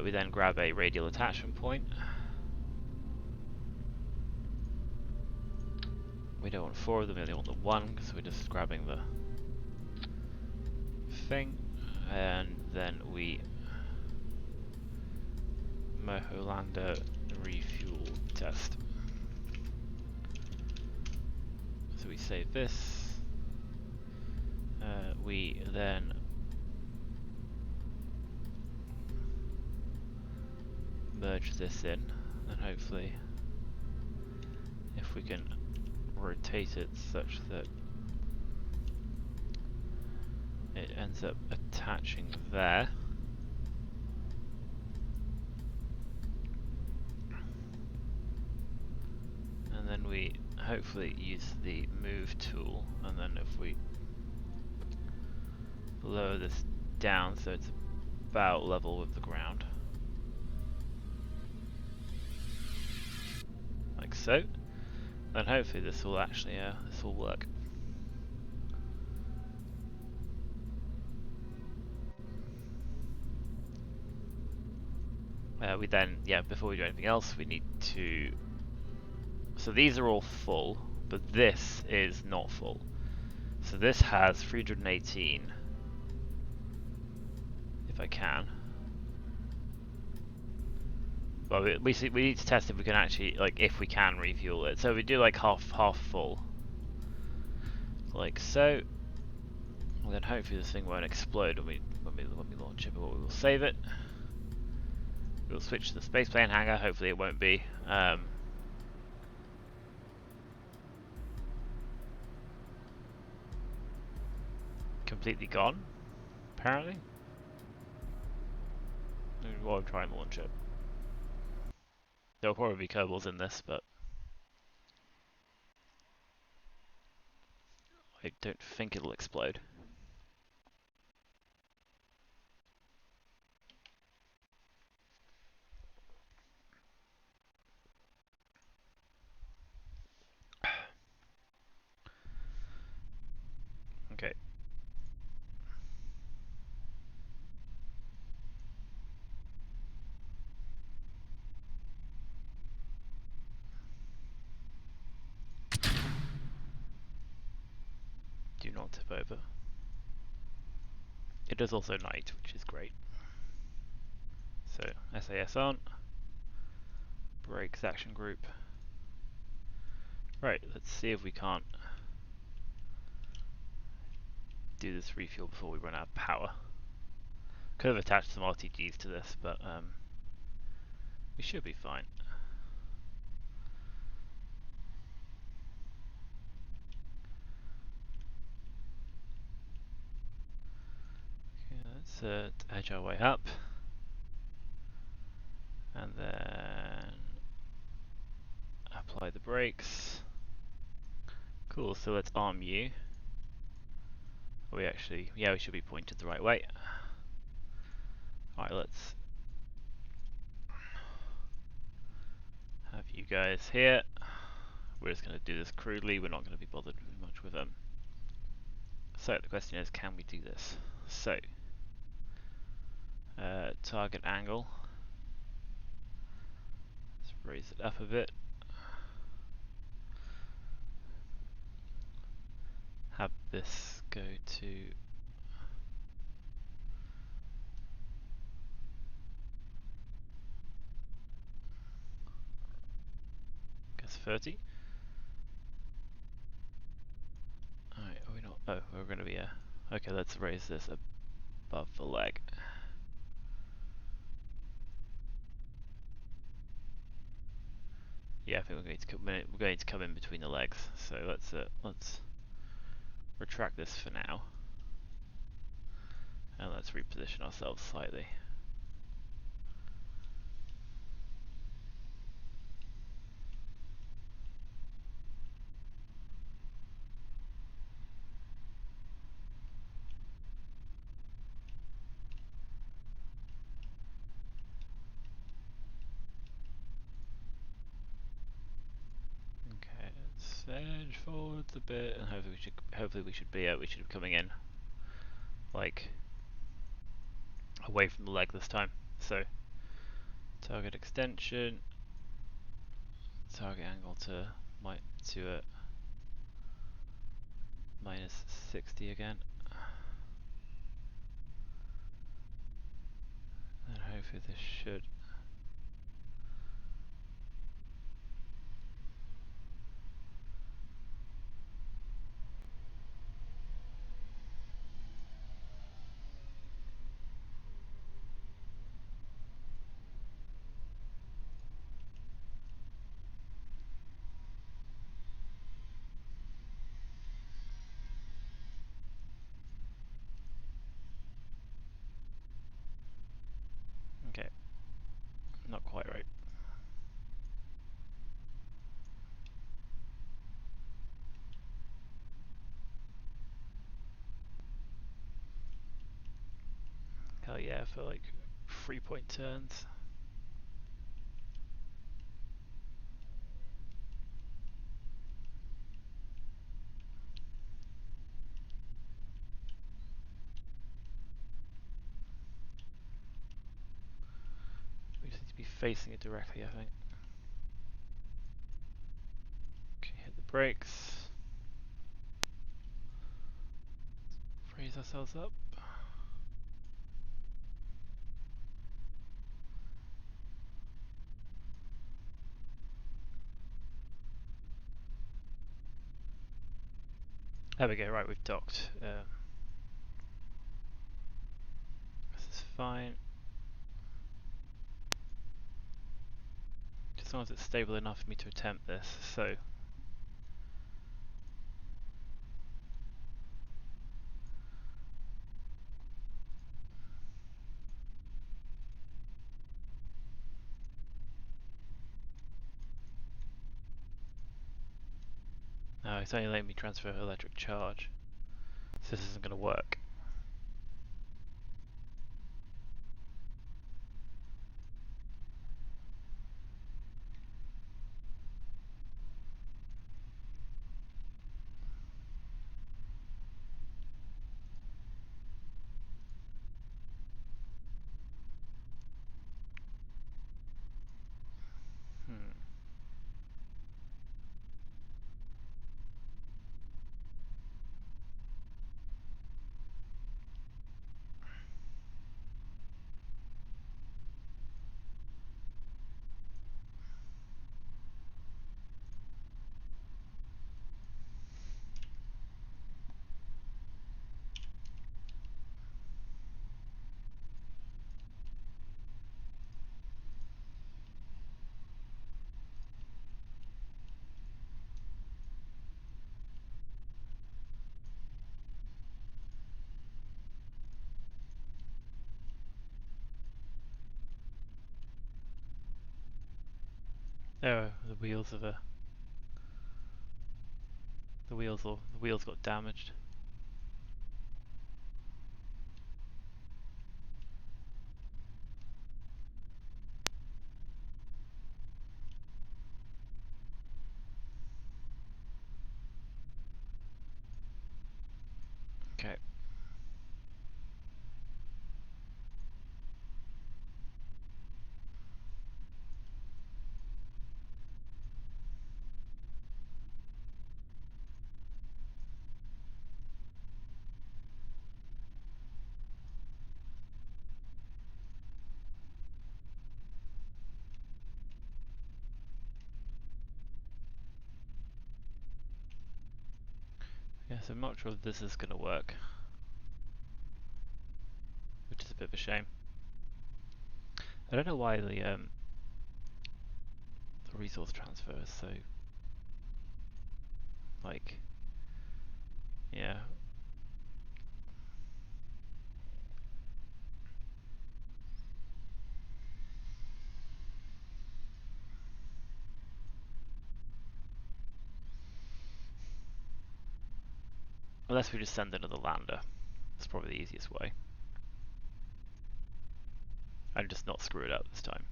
We then grab a radial attachment point. We don't want 4 of them, we only want the 1 because we're just grabbing the thing. And then we Moho lander refuel test. So we save this. We then merge this in, and hopefully if we can rotate it such that it ends up attaching there. And then we hopefully use the move tool, and then if we lower this down so it's about level with the ground, like so, then hopefully this will actually this will work. We then, before we do anything else, we need to. So these are all full, but this is not full. So this has 318. If I can. Well, we need to test if we can actually, like, if we can refuel it. So we do like half full, like so. And then hopefully this thing won't explode when we launch it, but we will save it. We'll switch to the spaceplane hangar. Hopefully it won't be completely gone. Apparently. While I'm trying to launch it. There'll probably be Kerbals in this, but I don't think it'll explode. Okay. Do not tip over. It is also night, which is great. So, SAS on. Brakes action group. Right, let's see if we can't do this refuel before we run out of power. Could have attached some RTGs to this, but we should be fine. Okay, let's edge our way up. And then apply the brakes. Cool, so let's arm you. We actually, we should be pointed the right way. Alright, let's have you guys here. We're just going to do this crudely, we're not going to be bothered much with them. So the question is, can we do this? So, target angle. Let's raise it up a bit. Have this go to I guess 30. Alright, are we not? Oh, we're going to be okay, let's raise this above the leg. Yeah, I think we're going to come in between the legs. So let's retract this for now, and let's reposition ourselves slightly. Okay, let's edge forwards a bit, and hopefully we should be coming in like away from the leg this time. So target extension, target angle to minus 60 again, and hopefully this should. Okay, not quite right. Hell yeah, for like 3-point turns. We just need to be facing it directly, I think. Okay, hit the brakes. Raise ourselves up. There we go, right, we've docked. This is fine. Just as long as it's stable enough for me to attempt this, so. No, it's only letting me transfer electric charge. So this isn't going to work. Hmm. Oh, the wheels got damaged. Okay. Yes, I'm not sure if this is going to work, which is a bit of a shame. I don't know why the resource transfer is so, like, yeah. Unless we just send another lander. That's probably the easiest way. And just not screw it up this time.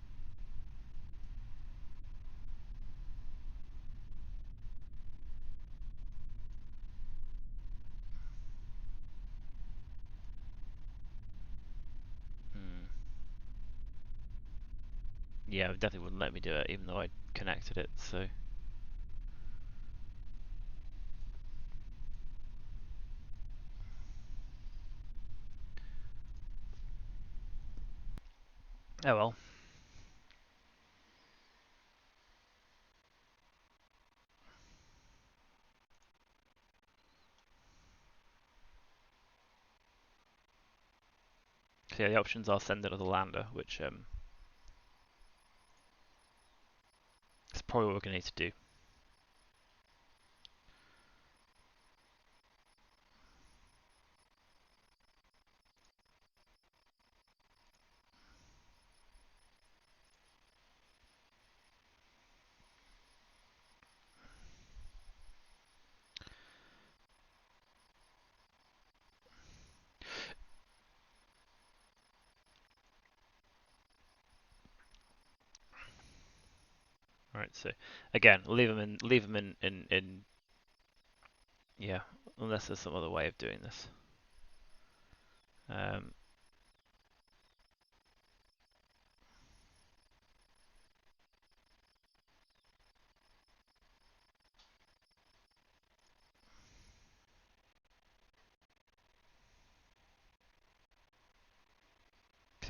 Yeah, it definitely wouldn't let me do it, even though I connected it, so... Oh well. So yeah, the options are send another lander, which is probably what we're going to need to do. Alright, so again, leave them in yeah, unless there's some other way of doing this. It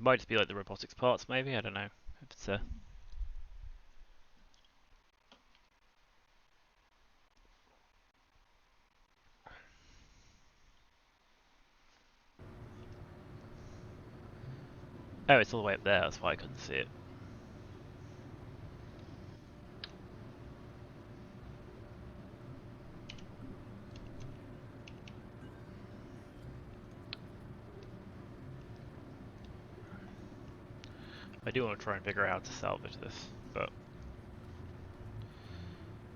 might just be like the robotics parts, maybe, I don't know. If it's oh, it's all the way up there, that's why I couldn't see it. I do want to try and figure out how to salvage this, but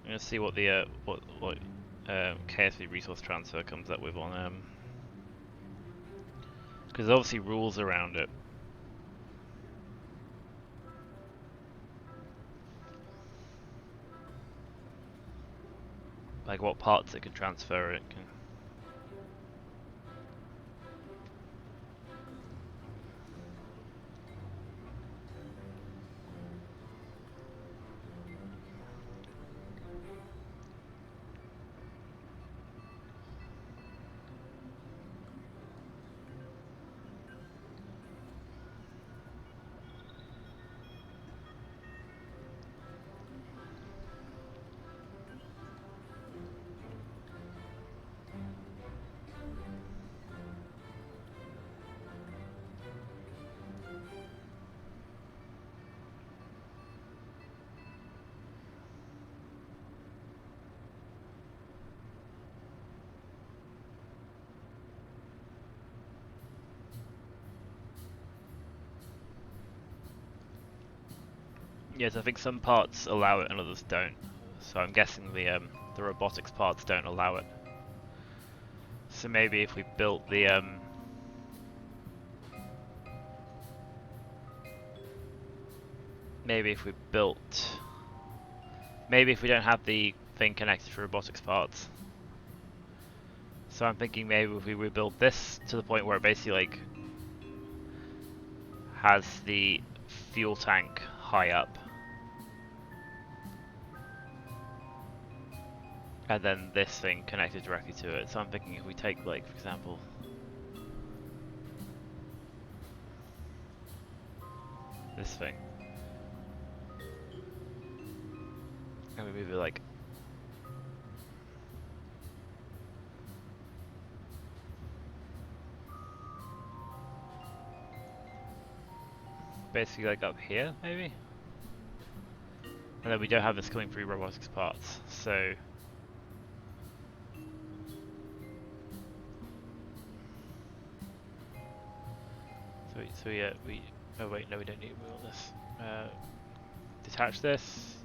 I'm gonna see what the KSP resource transfer comes up with on because there's obviously rules around it. Like what parts it can transfer, it can. Yes, I think some parts allow it and others don't. So I'm guessing the robotics parts don't allow it. So maybe if we built the maybe if we don't have the thing connected to robotics parts. So I'm thinking maybe if we rebuild this to the point where it basically like has the fuel tank high up, and then this thing connected directly to it. So I'm thinking if we take, like, for example, this thing, and we move it like basically like up here, maybe? And then we don't have this coming through robotics parts, so so yeah, oh wait, no, we don't need to move all this. Detach this,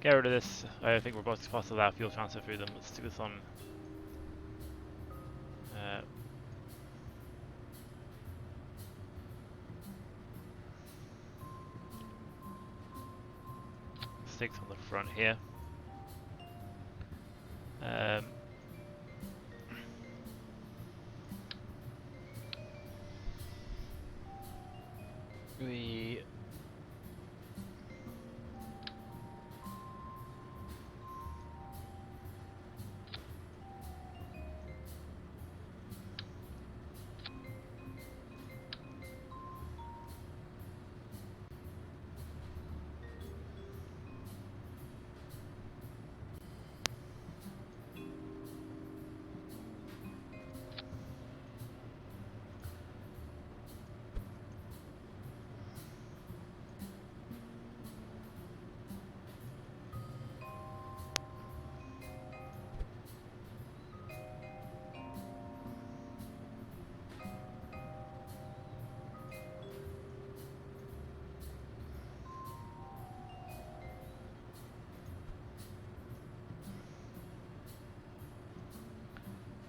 get rid of this. I don't think robotics parts allow fuel transfer through them. Let's stick this on. Sticks on the front here. We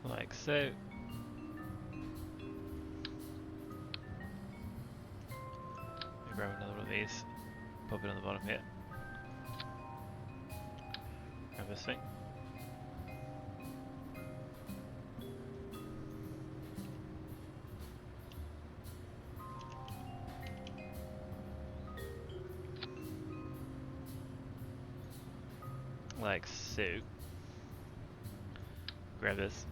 like so. Grab another one of these, pop it on the bottom here. Grab this thing. Like so. Grab this.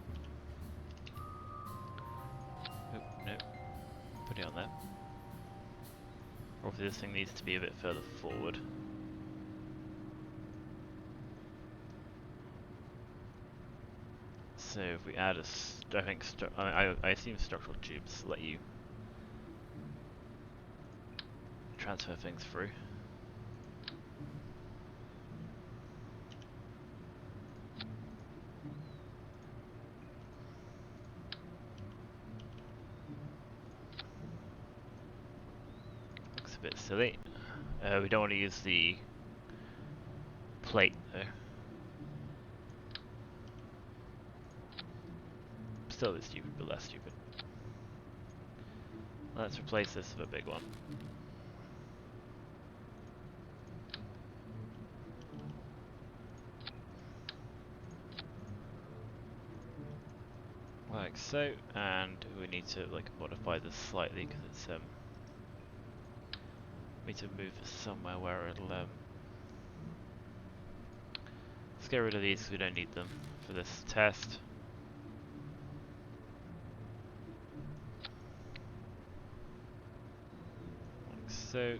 Oh, no. Put it on there. Obviously this thing needs to be a bit further forward. So if we add a, I think, I assume structural tubes let you transfer things through. Looks a bit silly. We don't want to use the plate though. Still a bit stupid, but less stupid. Let's replace this with a big one. Like so, and we need to like modify this slightly because it's we need to move this somewhere where it'll let's get rid of these because we don't need them for this test. Like so.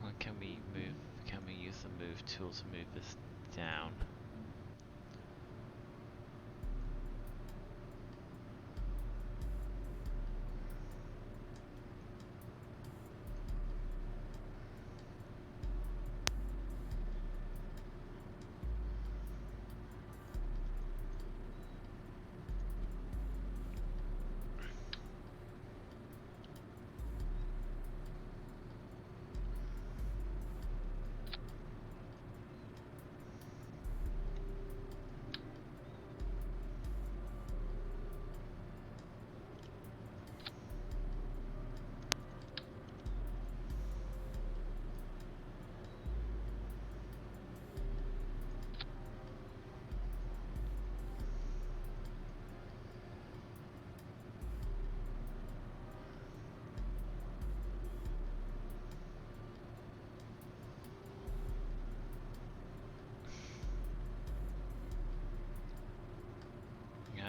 Well, can we use the move tool to move this down?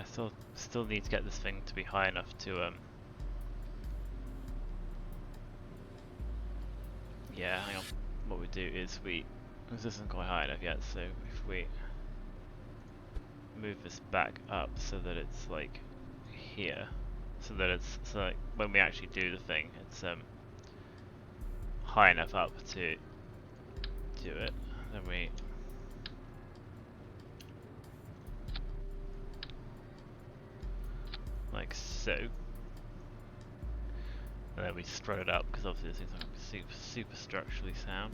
I still need to get this thing to be high enough to yeah, hang on. What we do is this isn't quite high enough yet, so if we move this back up so that it's like here, so like when we actually do the thing, it's high enough up to do it. Then we like so, and then we spread it up because obviously this thing's not super structurally sound.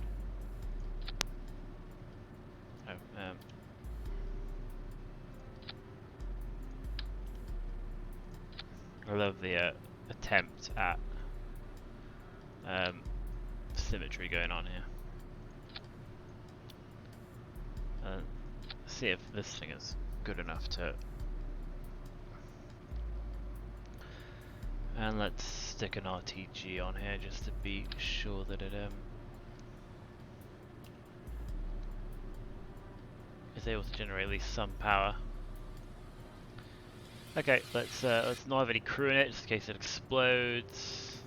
Oh, I love the attempt at symmetry going on here. See if this thing is good enough to. And let's stick an RTG on here just to be sure that it is able to generate at least some power. Okay, let's not have any crew in it just in case it explodes.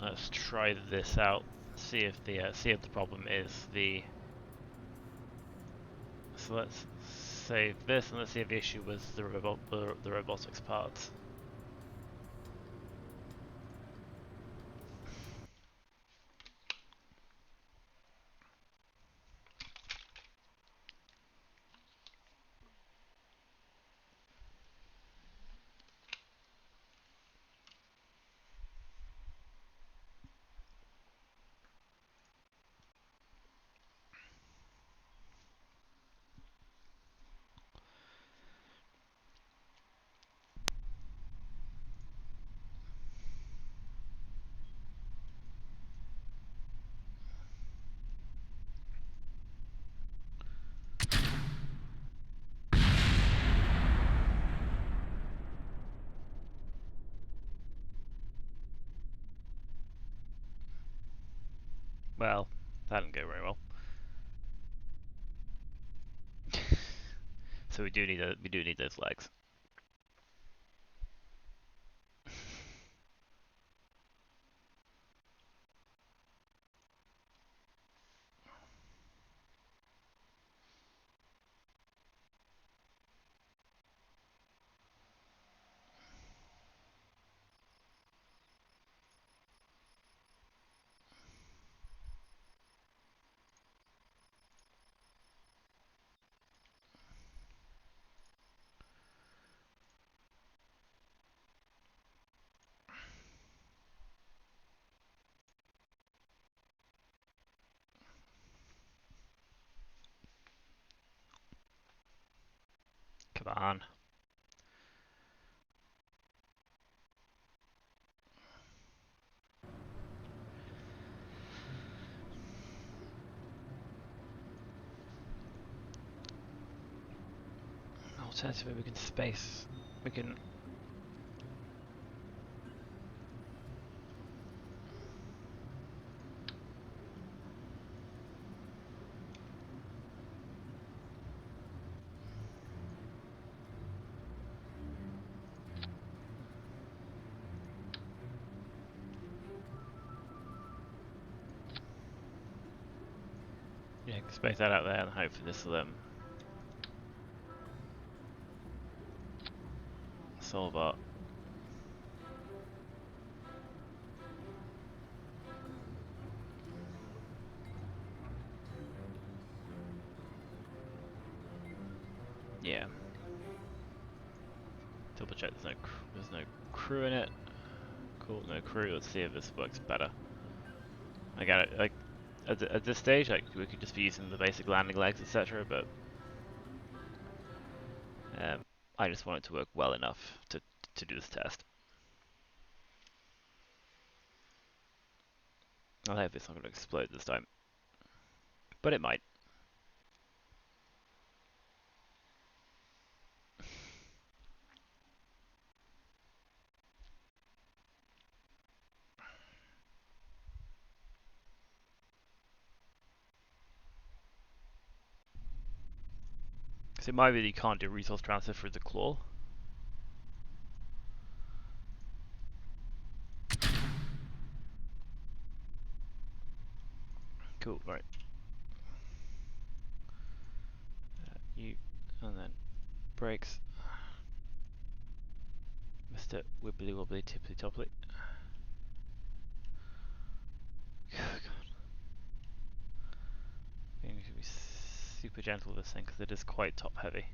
Let's try this out. See if the problem is the. So let's save this and let's see if the issue was the robotics parts. Well, that didn't go very well. So we do need those legs. Come on. Alternatively, we can space. We can. Yeah, space that out there and hope for this will solve our. Yeah. Double check. There's no crew in it. Cool, no crew. Let's see if this works better. I got it. Like at this stage, like we could just be using the basic landing legs, etc. But I just want it to work well enough to do this test. I hope it's not going to explode this time, but it might. So it might be that you can't do resource transfer through the claw. Cool, right. You, and then brakes. Mr. Wibbly Wobbly Tipply Topply. I think we should be super gentle with this thing because it is quite top heavy.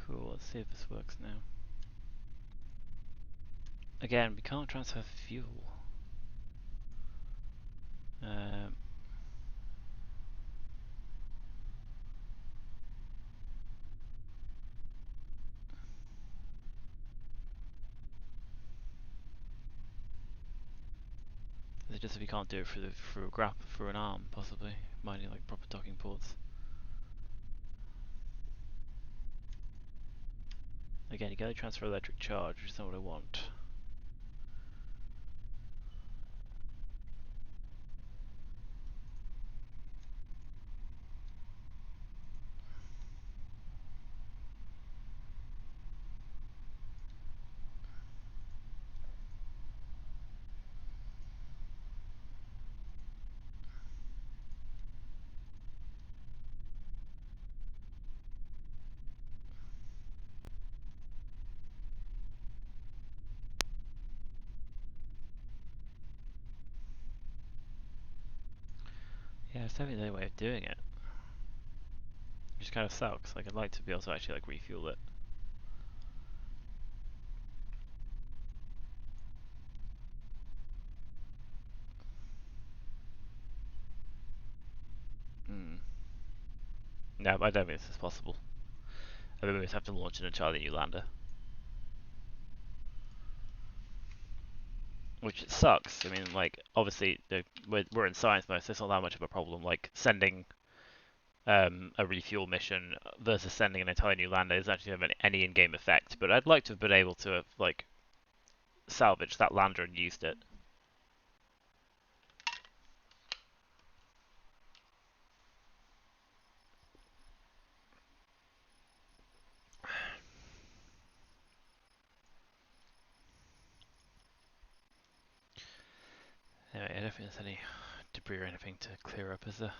Cool, let's see if this works now. Again, we can't transfer fuel. Is it just if you can't do it through a through an arm, possibly? Might need like proper docking ports. Again, you gotta transfer electric charge, which is not what I want. Yeah, it's definitely the only way of doing it. It just kind of sucks. Like, I'd like to be able to actually like refuel it. Hmm. No, I don't think this is possible. I think we just have to launch an entirely new lander. Which sucks. I mean, like, obviously, we're in science mode, so it's not that much of a problem. Like, sending a refuel mission versus sending an entirely new lander doesn't actually have any in-game effect. But I'd like to have been able to have, like, salvaged that lander and used it. Anyway, I don't think there's any debris or anything to clear up, is there?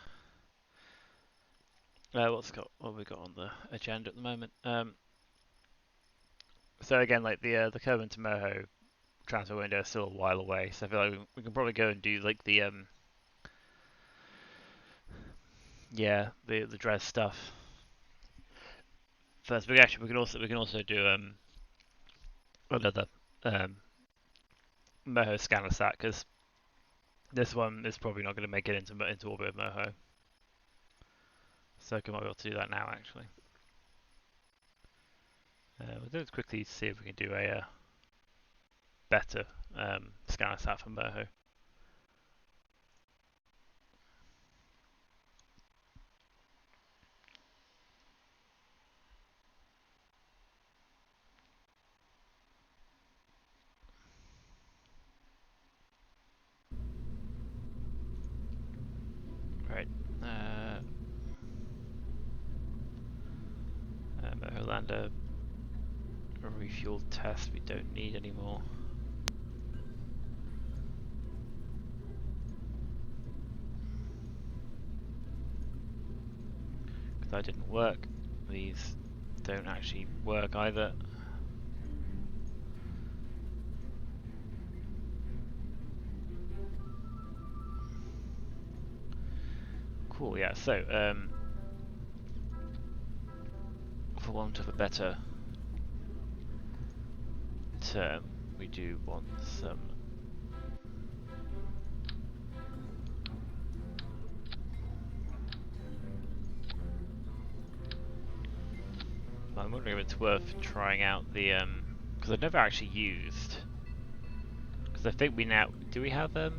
What have we got on the agenda at the moment? So again, like the Kerbal to Moho transfer window is still a while away, so I feel like we can probably go and do like the the Dres stuff first. But actually, we can also do another Moho Scannersat because this one is probably not going to make it into orbit of Moho. So I might be able to do that now actually. We'll do it quickly to see if we can do a better Scannersat for Moho. And a refuel test we don't need anymore. Because that didn't work. These don't actually work either. Cool, yeah, so for want of a better term, we do want some I'm wondering if it's worth trying out the because I've never actually used, because I think we now do we have don't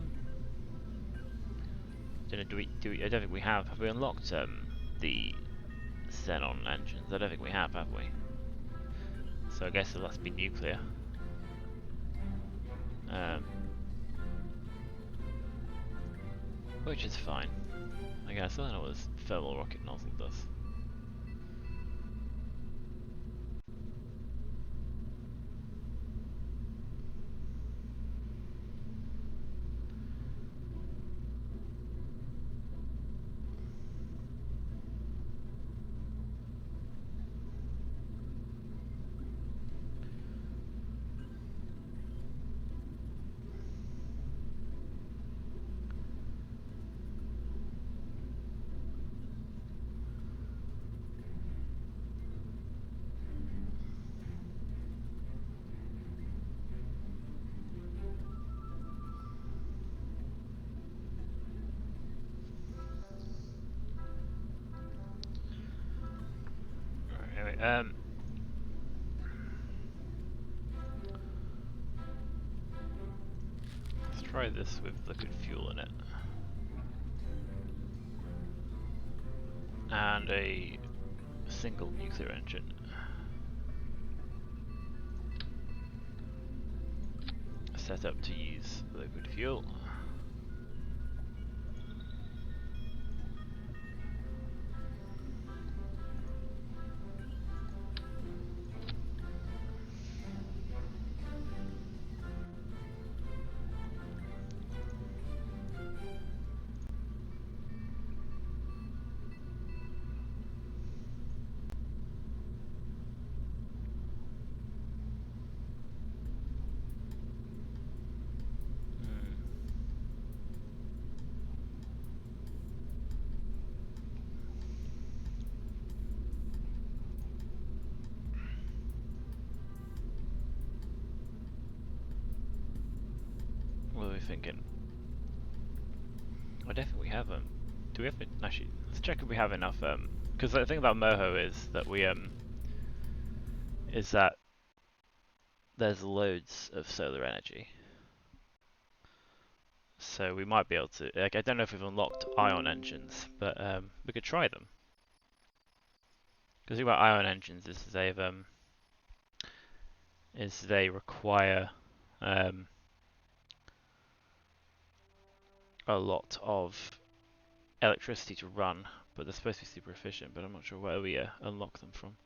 know, do we I don't think we have we unlocked the xenon engines? I don't think we have we? So I guess it must be nuclear. Which is fine. I guess I don't know what this thermal rocket nozzle does. Anyway, let's try this with liquid fuel in it. And a single nuclear engine. Set up to use liquid fuel. What are we thinking? I definitely have them. Do we have it? Actually, let's check if we have enough. Because the thing about Moho is that we is that there's loads of solar energy, so we might be able to. Like, I don't know if we've unlocked ion engines, but we could try them. Because the thing about ion engines is they require a lot of electricity to run, but they're supposed to be super efficient. But I'm not sure where we unlock them from.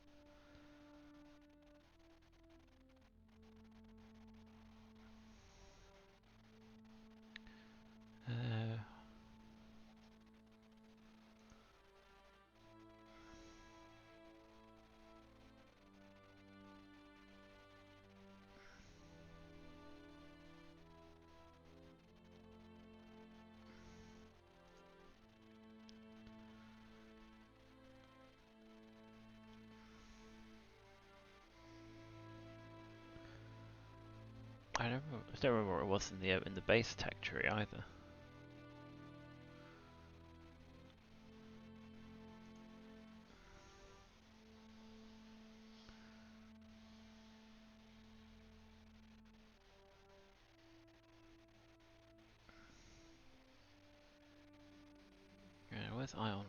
I don't remember what it was in the base tech tree either. Yeah, where's ion?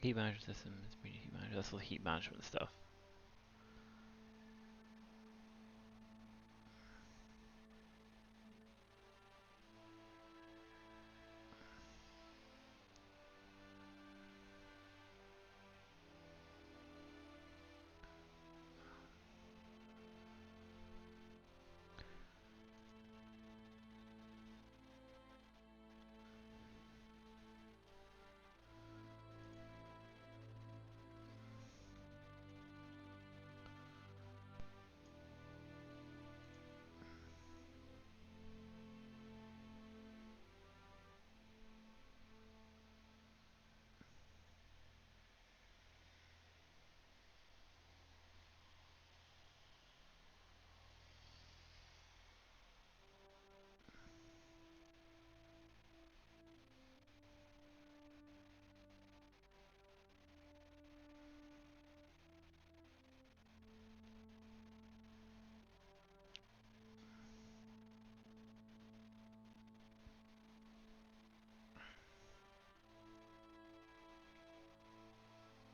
Heat management system, heat management. That's all heat management stuff.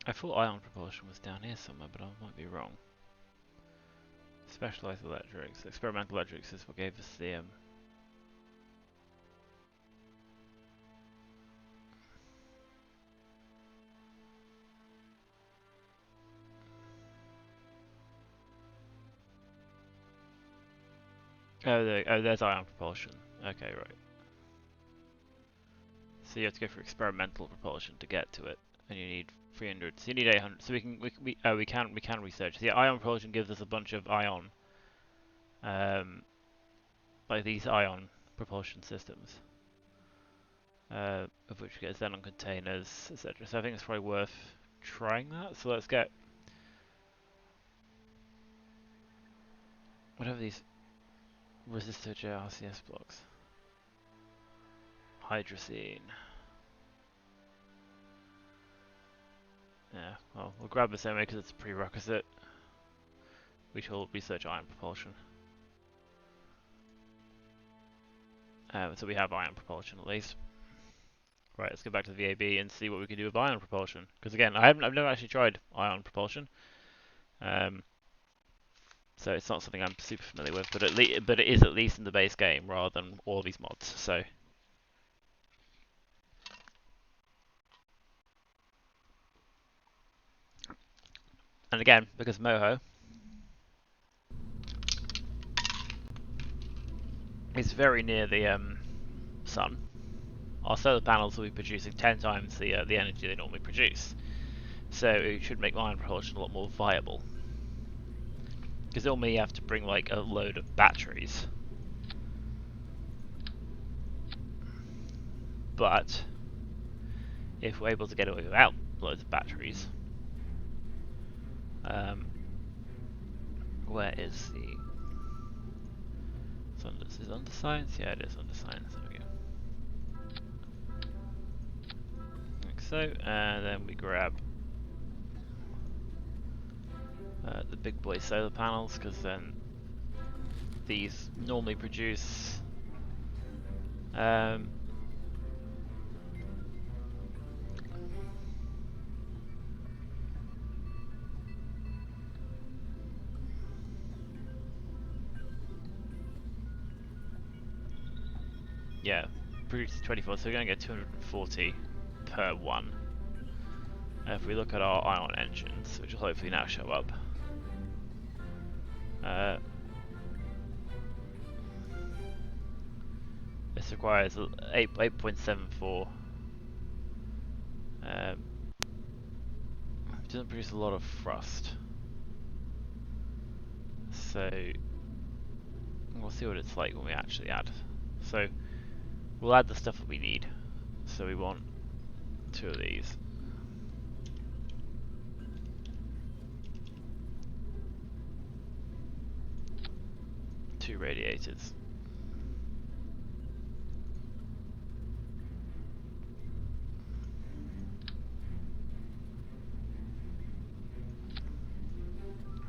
I thought ion propulsion was down here somewhere, but I might be wrong. Specialized electrics. Experimental electrics is what gave us the oh, there's ion propulsion. Okay, right. So you have to go for experimental propulsion to get to it, and you need 300. So you need 800. So we can research. So yeah, ion propulsion gives us a bunch of ion, like these ion propulsion systems, of which we get xenon containers, etc. So I think it's probably worth trying that. So let's get whatever these resistor JRCS blocks. Hydrazine. Yeah, well, we'll grab this anyway because it's a prerequisite. We shall research ion propulsion. So we have ion propulsion at least. Right, let's go back to the VAB and see what we can do with ion propulsion. Because again, I've never actually tried ion propulsion. So it's not something I'm super familiar with, but it is at least in the base game rather than all these mods. So. And again, because Moho is very near the sun, our solar panels will be producing 10 times the energy they normally produce. So it should make ion propulsion a lot more viable. Because normally you have to bring like a load of batteries. But if we're able to get away without loads of batteries, where is the... Is it under science? Yeah, it is under science. There we go. Like so, and then we grab the big boy solar panels, because then these normally produce yeah, produces 24, so we're going to get 240 per one. If we look at our ion engines, which will hopefully now show up, this requires 8.74. It doesn't produce a lot of thrust, so we'll see what it's like when we actually add. So we'll add the stuff that we need. So we want 2 of these. Two radiators.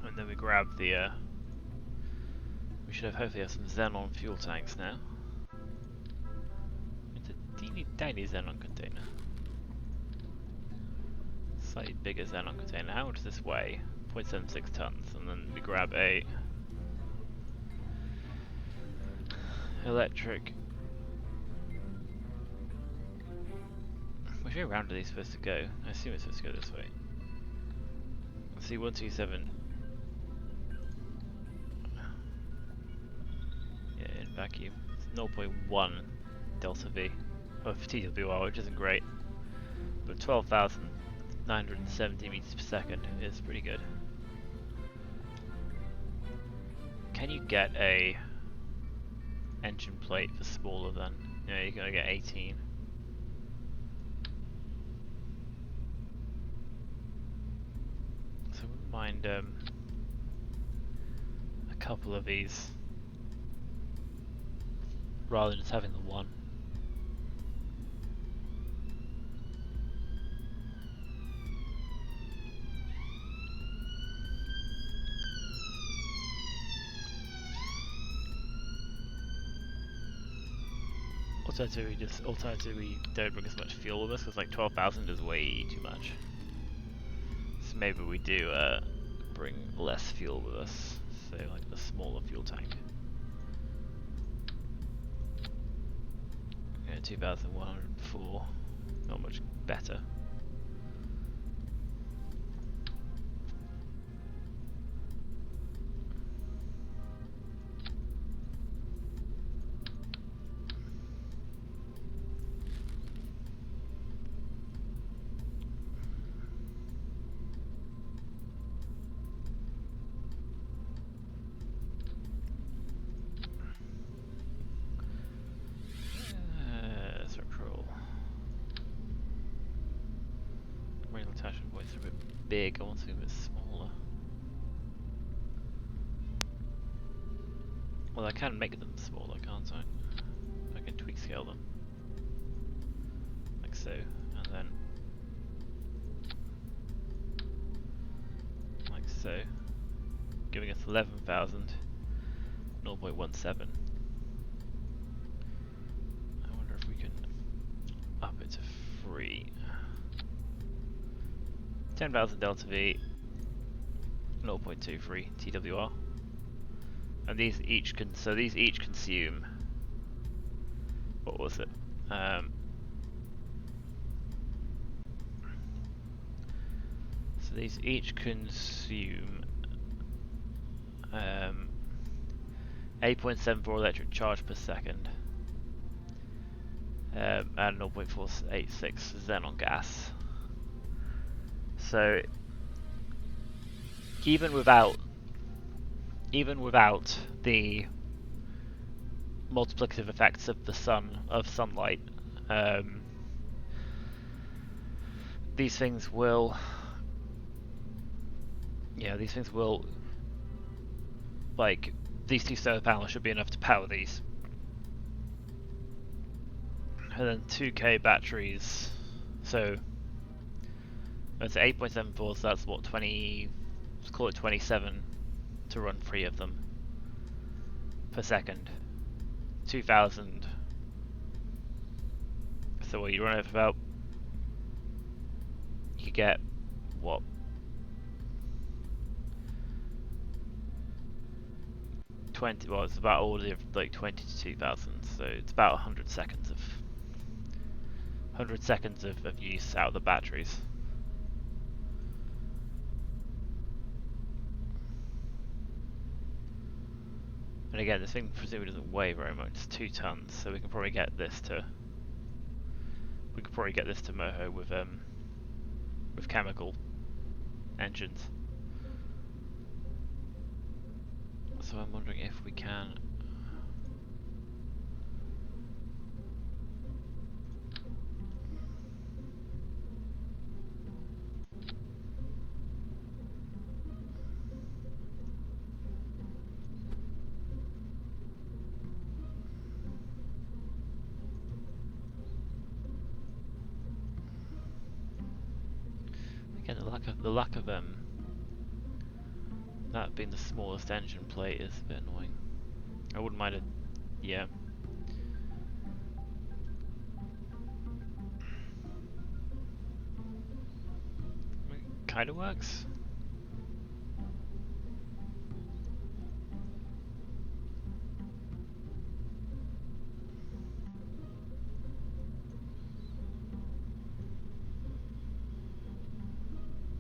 And then we grab the we should hopefully have some xenon fuel tanks now. It's a teeny tiny xenon container. Slightly bigger xenon container. How much does this weigh? 0.76 tons. And then we grab a electric. Which way around are these supposed to go? I assume it's supposed to go this way. Let's see, 127. Yeah, in vacuum. It's 0.1 delta V of TWR, which isn't great. But 12,970 meters per second is pretty good. Can you get a engine plate for smaller than? Yeah, you're gonna get 18. So I wouldn't mind a couple of these rather than just having the one. Alternatively, we don't bring as much fuel with us because like 12,000 is way too much. maybe we do bring less fuel with us, so like a smaller fuel tank. Yeah, 2,104, not much better. Attachment points are a bit big, I want something a bit smaller. Well, I can make them smaller, can't I? I can tweak scale them. Like so, and then like so. Giving us 11,000, 0.17. I wonder if we can up it to 3. 10,000 delta V, 0.23 TWR, and these each consume. What was it? So these each consume 8.74 electric charge per second, and 0.486 xenon gas. So even without the multiplicative effects of the sunlight, these things will like these 2 solar panels should be enough to power these, and then 2K batteries. So it's 8.74, so that's what, 20, let's call it 27 to run 3 of them per second. 2,000. So what, you run it for about, you get, what? Well, it's about order of like 20 to 2,000, so it's about 100 seconds of use out of the batteries. And again, this thing presumably doesn't weigh very much. It's 2 tons, so we can probably get this to Moho with chemical engines. So I'm wondering if we can again, the lack of that being the smallest engine plate is a bit annoying. I wouldn't mind it, yeah. Kinda works.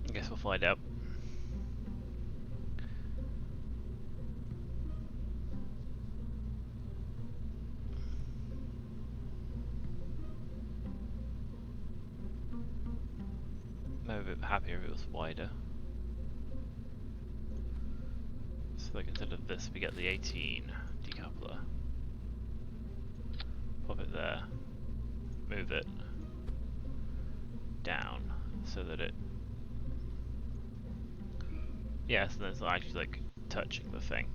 I guess we'll find out. Maybe a bit happier if it was wider. So like instead of this we get the 18 decoupler. Pop it there. Move it down so that it, yeah, so it's not actually like touching the thing.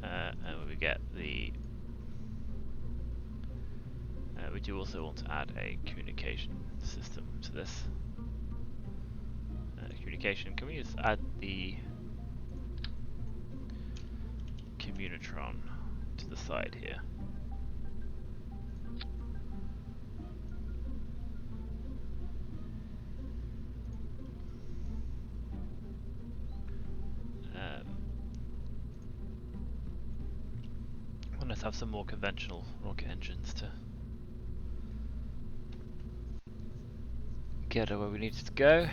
And we get the we do also want to add a communication system to this. Communication, can we just add the Communitron to the side here? let's have some more conventional rocket engines to get her where we need it to go.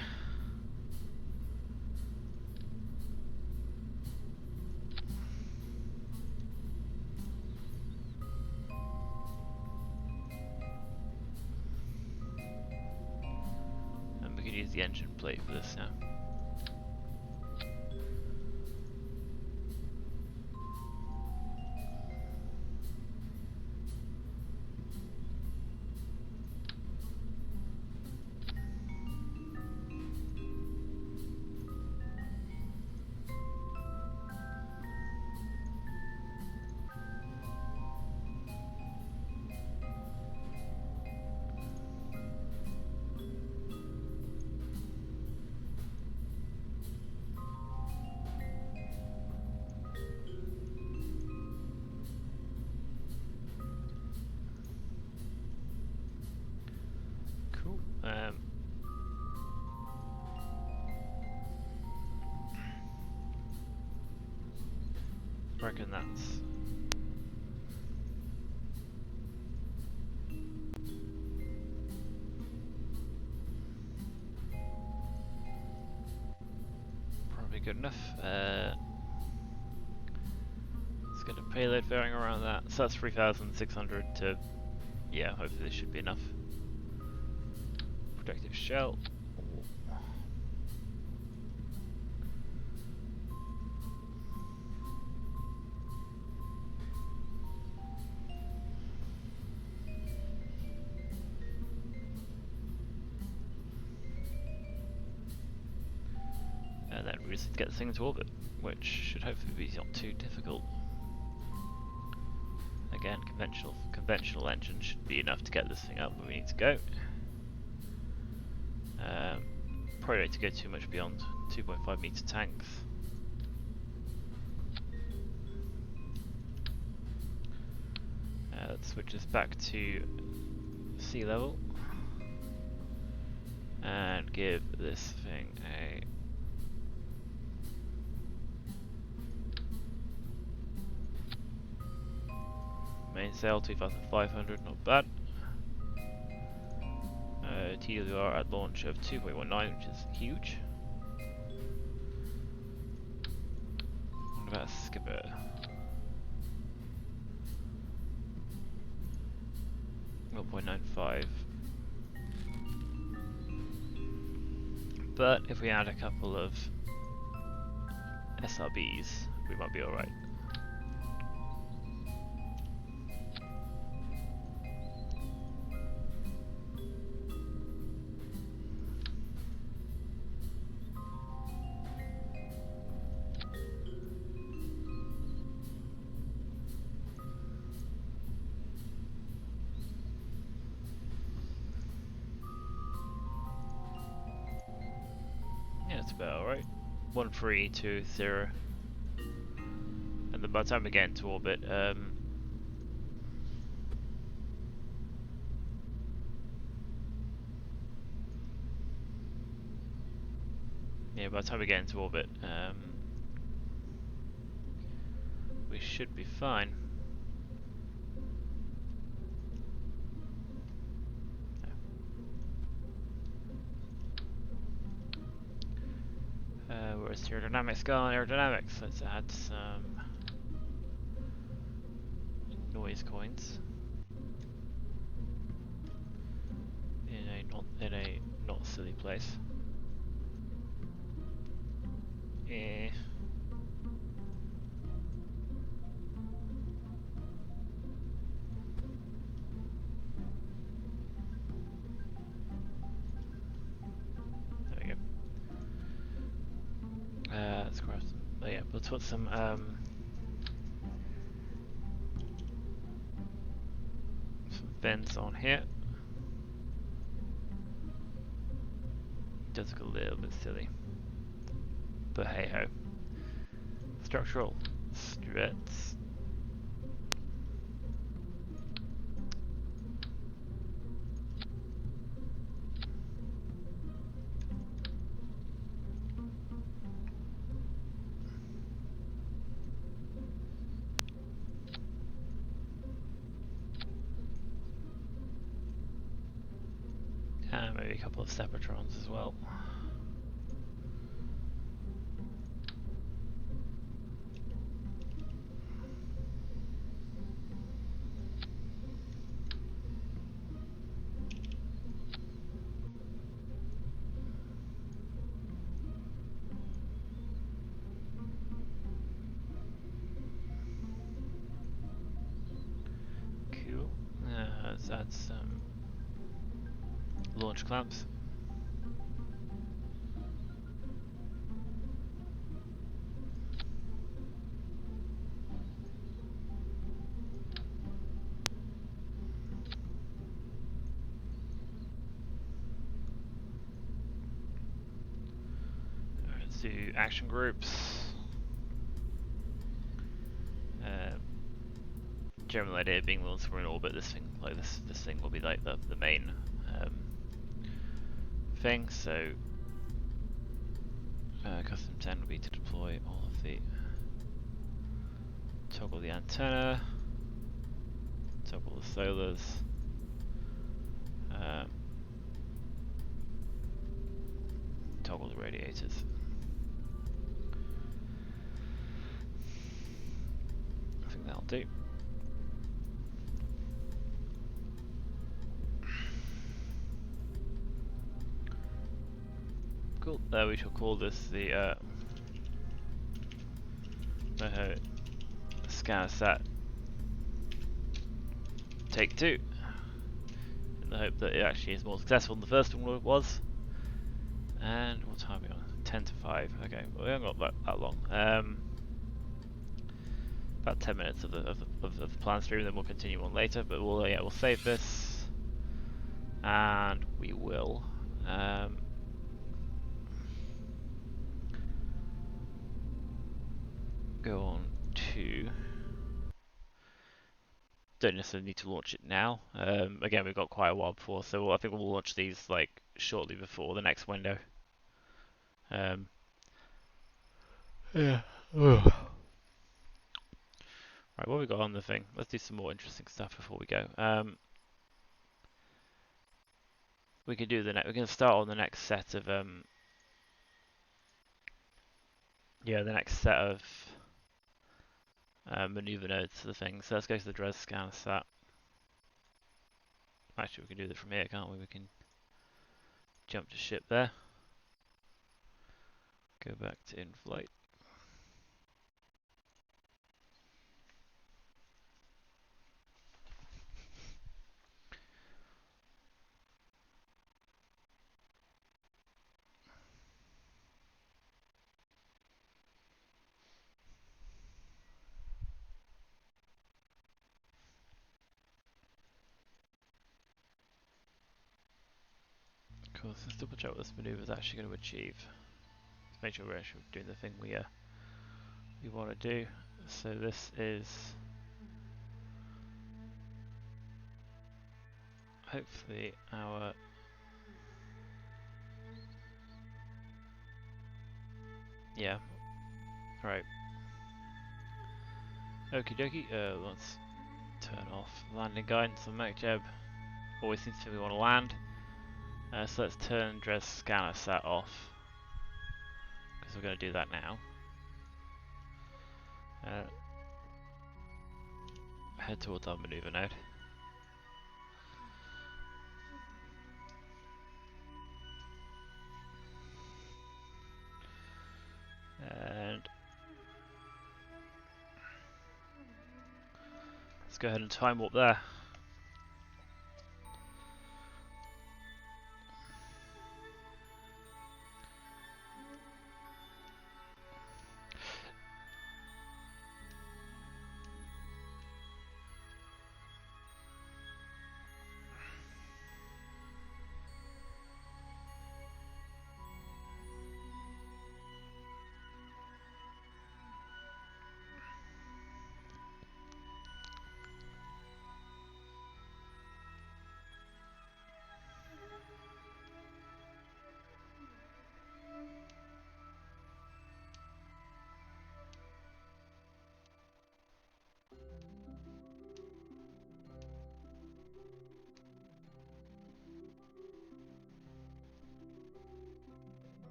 And we can use the engine plate for this now. I reckon that's probably good enough. Let's get a payload fairing around that. So that's 3,600 to, yeah, hopefully this should be enough. Protective shell. And then we just get this thing into orbit, which should hopefully be not too difficult. Again, conventional engine should be enough to get this thing up where we need to go. Probably not to go too much beyond 2.5 meter tanks. Let's switch this back to sea level and give this thing a mainsail 2,500, not bad. TWR at launch of 2.19, which is huge. What about a skipper? .95. But if we add a couple of SRBs, we might be alright. That's about alright. 1320. And then by the time we get into orbit, yeah, by the time we get into orbit, we should be fine. Where's aerodynamics gone? Aerodynamics. Let's add some noise coins in a not silly place. Yeah. Let's grab some. Oh yeah, let's put some vents on here. Does look a little bit silly, but hey ho. Structural struts. Maybe a couple of Separatrons as well. Cool. Let's add some launch clamps. Let's do action groups. General idea being once we're in orbit, this thing this thing will be like the main thing. So custom 10 will be to deploy all of the toggle the antenna, toggle the solars, toggle the radiators. I think that'll do. Cool. We shall call this the Moho Scannersat Take 2, in the hope that it actually is more successful than the first one was. And what time are we on? 10 to 5. Okay, well, we haven't got that long. About 10 minutes of the plan stream, then we'll continue on later. But we'll save this, and we will. Go on to. Don't necessarily need to launch it now. Again, we've got quite a while before, so I think we'll launch these like shortly before the next window. Yeah. Ugh. Right, what have we got on the thing? Let's do some more interesting stuff before we go. We can do we're going to start on the next set of the next set of maneuver nodes to the thing. So let's go to the Dres Scannersat. Actually, we can do that from here, can't we? We can jump to ship there. Go back to in-flight. Cool, so let's double check what this maneuver is actually going to achieve. Let's make sure we're actually doing the thing we want to do. So this is hopefully our right. Okie dokie. Let's turn off landing guidance on MechJeb. Always seems to me we want to land. So let's turn Dres Scannersat off, because we're going to do that now. Head towards our maneuver node. And let's go ahead and time warp there.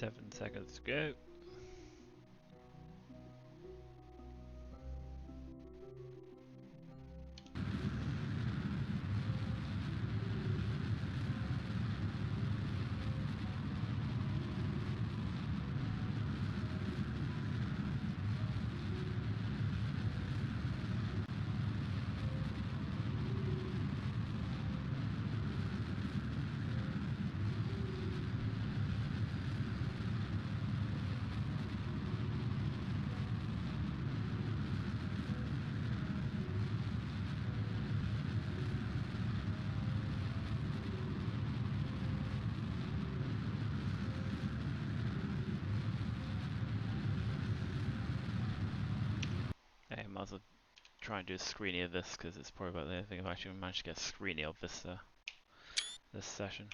7 seconds to go. Okay, might as well try and do a screenie of this because it's probably about the only thing I've actually managed to get a screenie of this this session.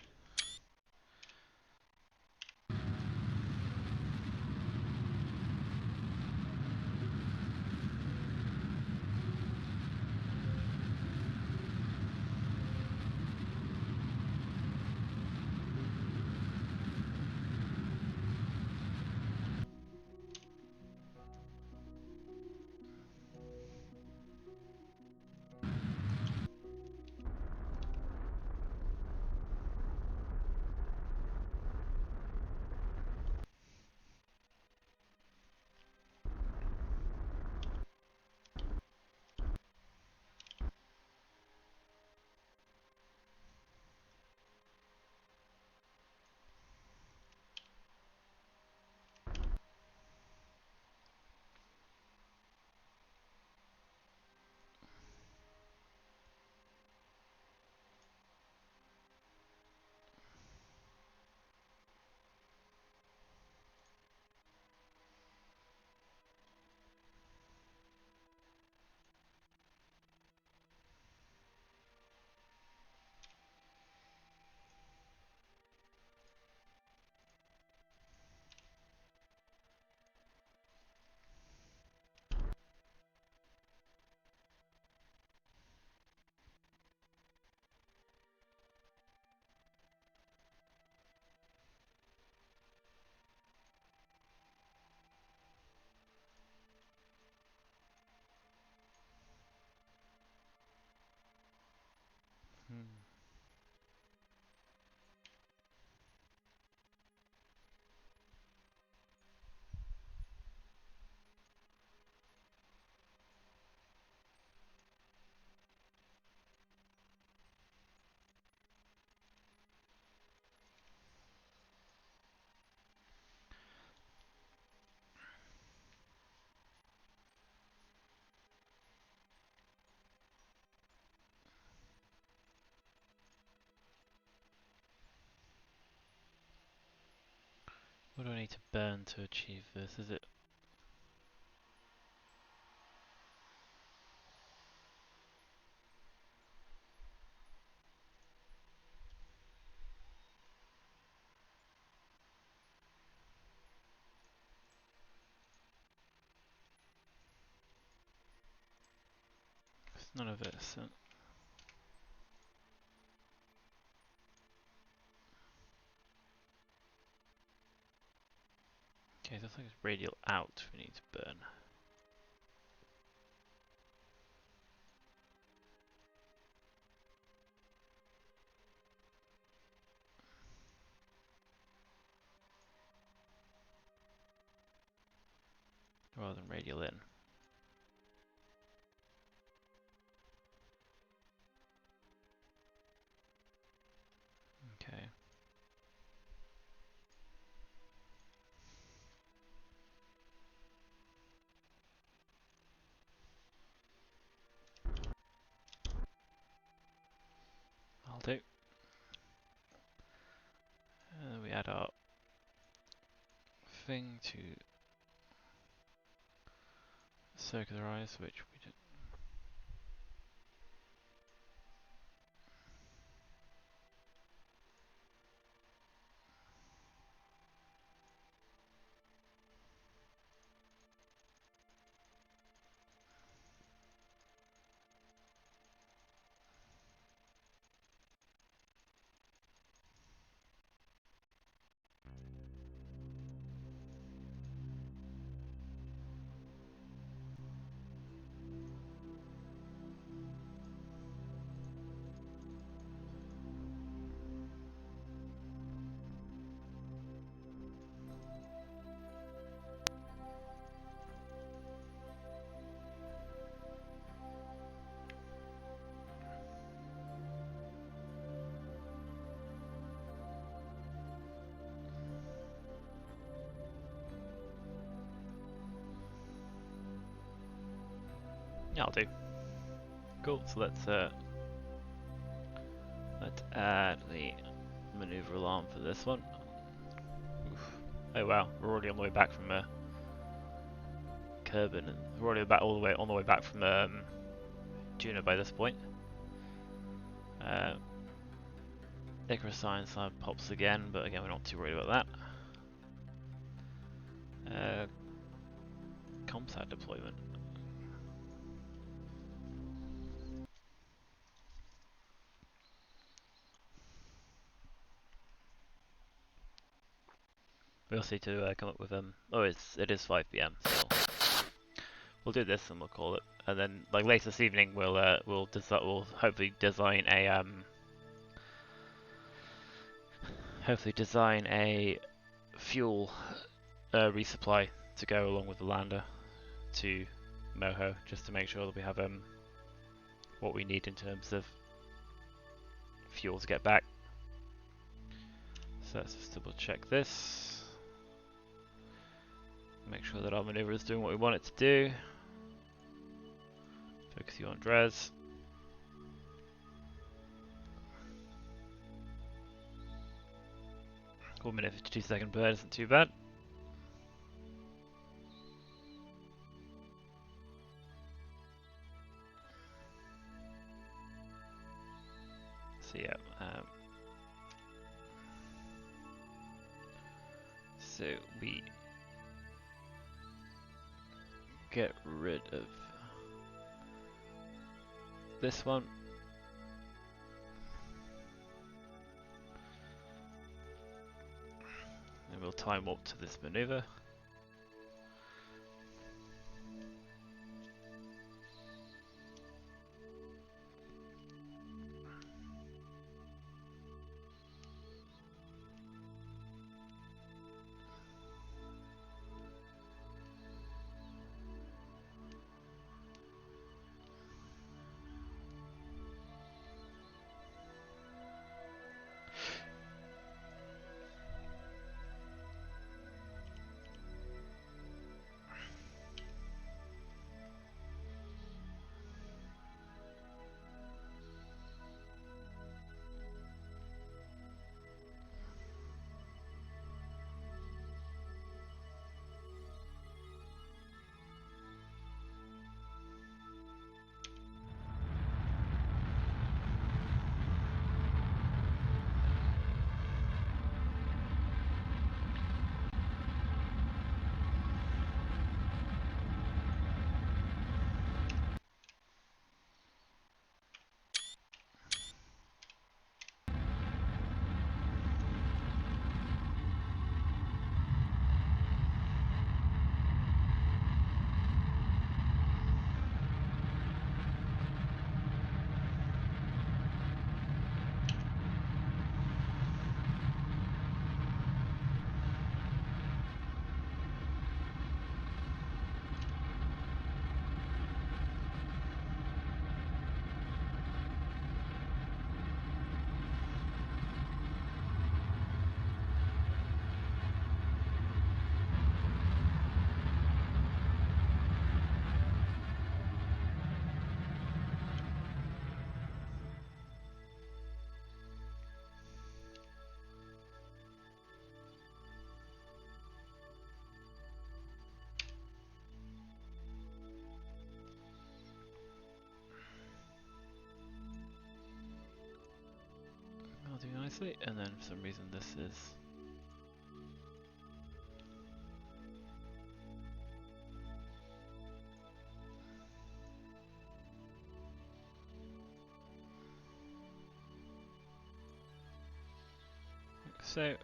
What do I need to burn to achieve this? Is it? It's none of it. So okay, that's like it's radial out we need to burn. Rather than radial in. Okay. I'll do. We add our thing to circularize, which we did. Yeah, I'll do. Cool. So let's add the maneuver alarm for this one. Oof. Oh wow, we're already on the way back from Kerbal, and we're already on the way back from Juno by this point. Icarus sign pops again, but again we're not too worried about that. Comsat deployment. We also need to come up with oh, it is 5 PM, so we'll do this and we'll call it. And then like later this evening we'll hopefully design a fuel resupply to go along with the lander to Moho, just to make sure that we have what we need in terms of fuel to get back. So let's just double check this. Make sure that our maneuver is doing what we want it to do. Focus you on Dres. Cool, minute 52-second burn isn't too bad. So yeah, so we get rid of this one. And we'll time warp to this maneuver. Do nicely, and then for some reason this is so.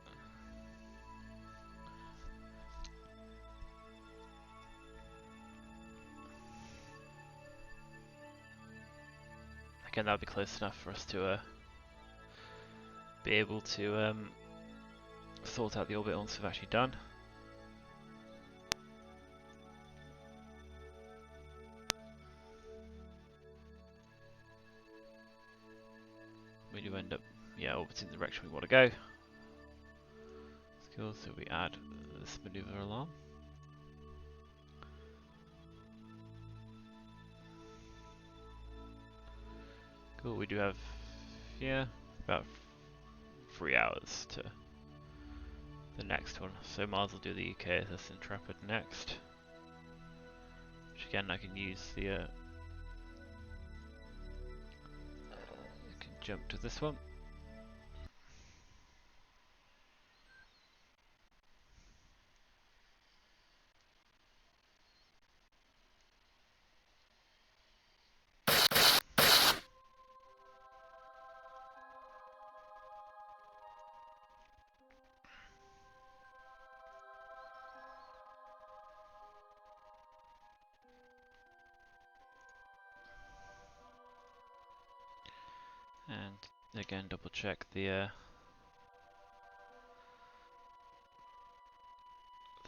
Again, that'll be close enough for us to be able to sort out the orbit once we've actually done. We do end up, yeah, orbiting the direction we want to go. Skills, so we add this maneuver alarm. Cool, we do have, yeah, about 3 hours to the next one. So might as well do the KSS Intrepid next. Which again I can use the, I can jump to this one. And again double check the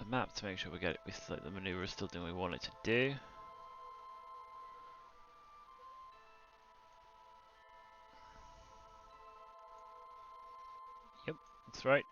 map to make sure we get it, like the maneuver is still doing what we want it to do. Yep, that's right.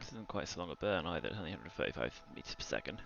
This isn't quite so long a burn either, it's only 135 meters per second.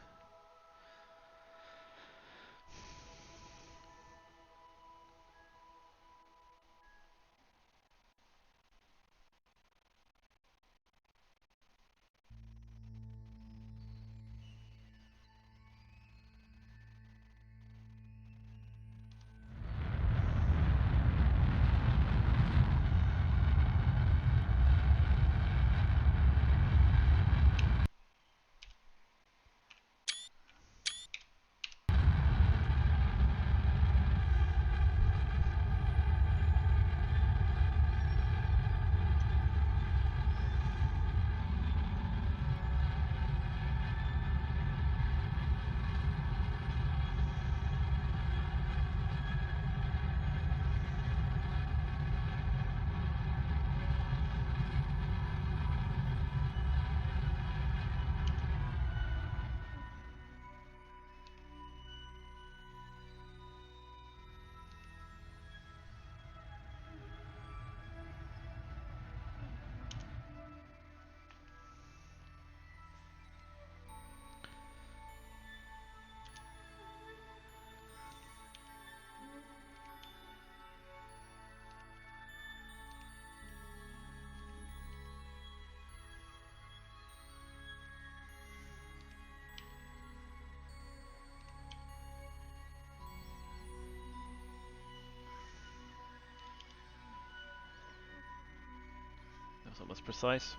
That was almost precise.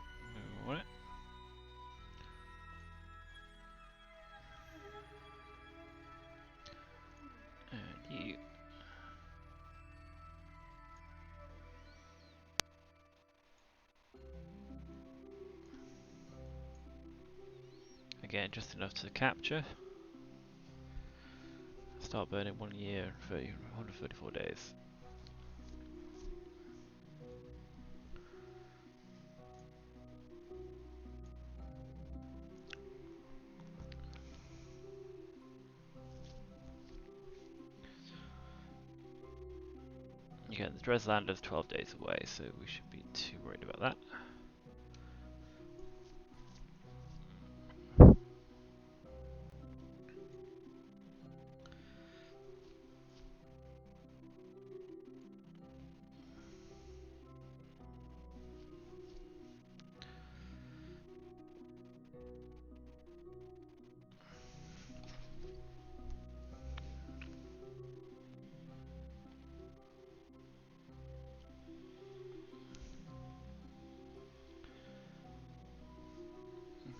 We want it. And you. Again, just enough to capture. Start burning 1 year and 134 days. Again, the Dres lander is 12 days away, so we shouldn't be too worried about that.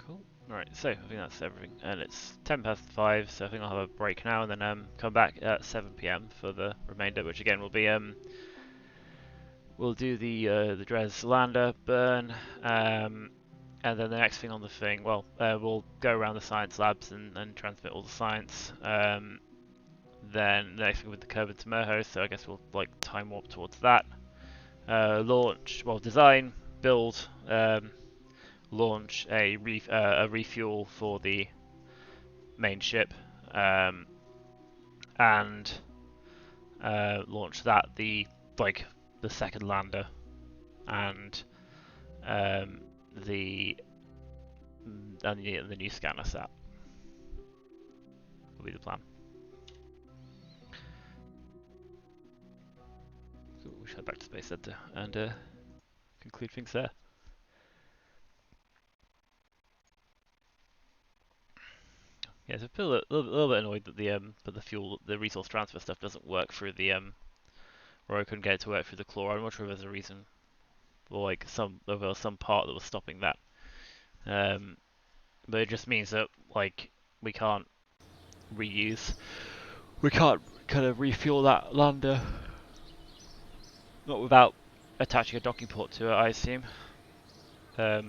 Cool. Right, so I think that's everything, and it's 5:10, so I think I'll have a break now, and then come back at 7 p.m. for the remainder, which again will be we'll do the Dres lander burn, and then the next thing on the thing, well, we'll go around the science labs and transmit all the science. Then the next thing with the Kerbal to Moho, so I guess we'll like time warp towards that. Launch, well, design, build, launch a refuel for the main ship, and launch that the second lander, and the new Scannersat will be the plan. So we should head back to Space Center and conclude things there. Yeah, so I feel a little bit annoyed that the resource transfer stuff doesn't work through the or I couldn't get it to work through the claw. I'm not sure if there's a reason, or like there was some part that was stopping that. But it just means that like we can't kind of refuel that lander, not without attaching a docking port to it, I assume. But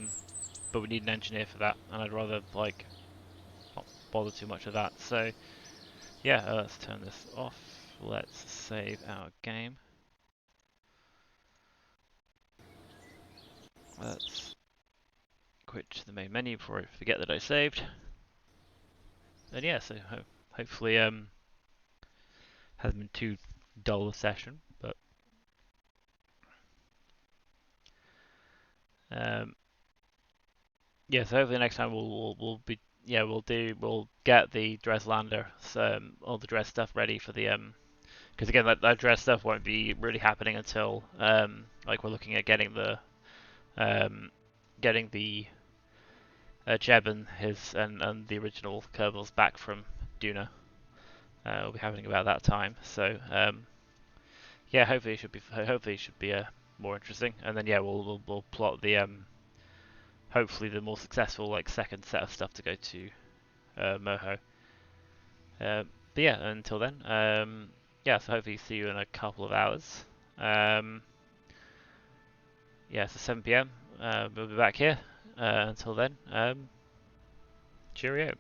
we need an engineer for that, and I'd rather like not bother too much of that. So yeah, let's turn this off. Let's save our game. Let's quit the main menu before I forget that I saved. And yeah, so hopefully hasn't been too dull a session, but yeah, so hopefully next time we'll get the Dres lander, all the Dres stuff ready for the because again that Dres stuff won't be really happening until like we're looking at getting the Jeb and the original Kerbals back from Duna. Will be happening about that time. So yeah, hopefully it should be more interesting. And then yeah, we'll plot the hopefully the more successful like second set of stuff to go to Moho. But yeah, until then, yeah, so hopefully see you in a couple of hours. Yeah, so 7 p.m. We'll be back here. Until then, cheerio.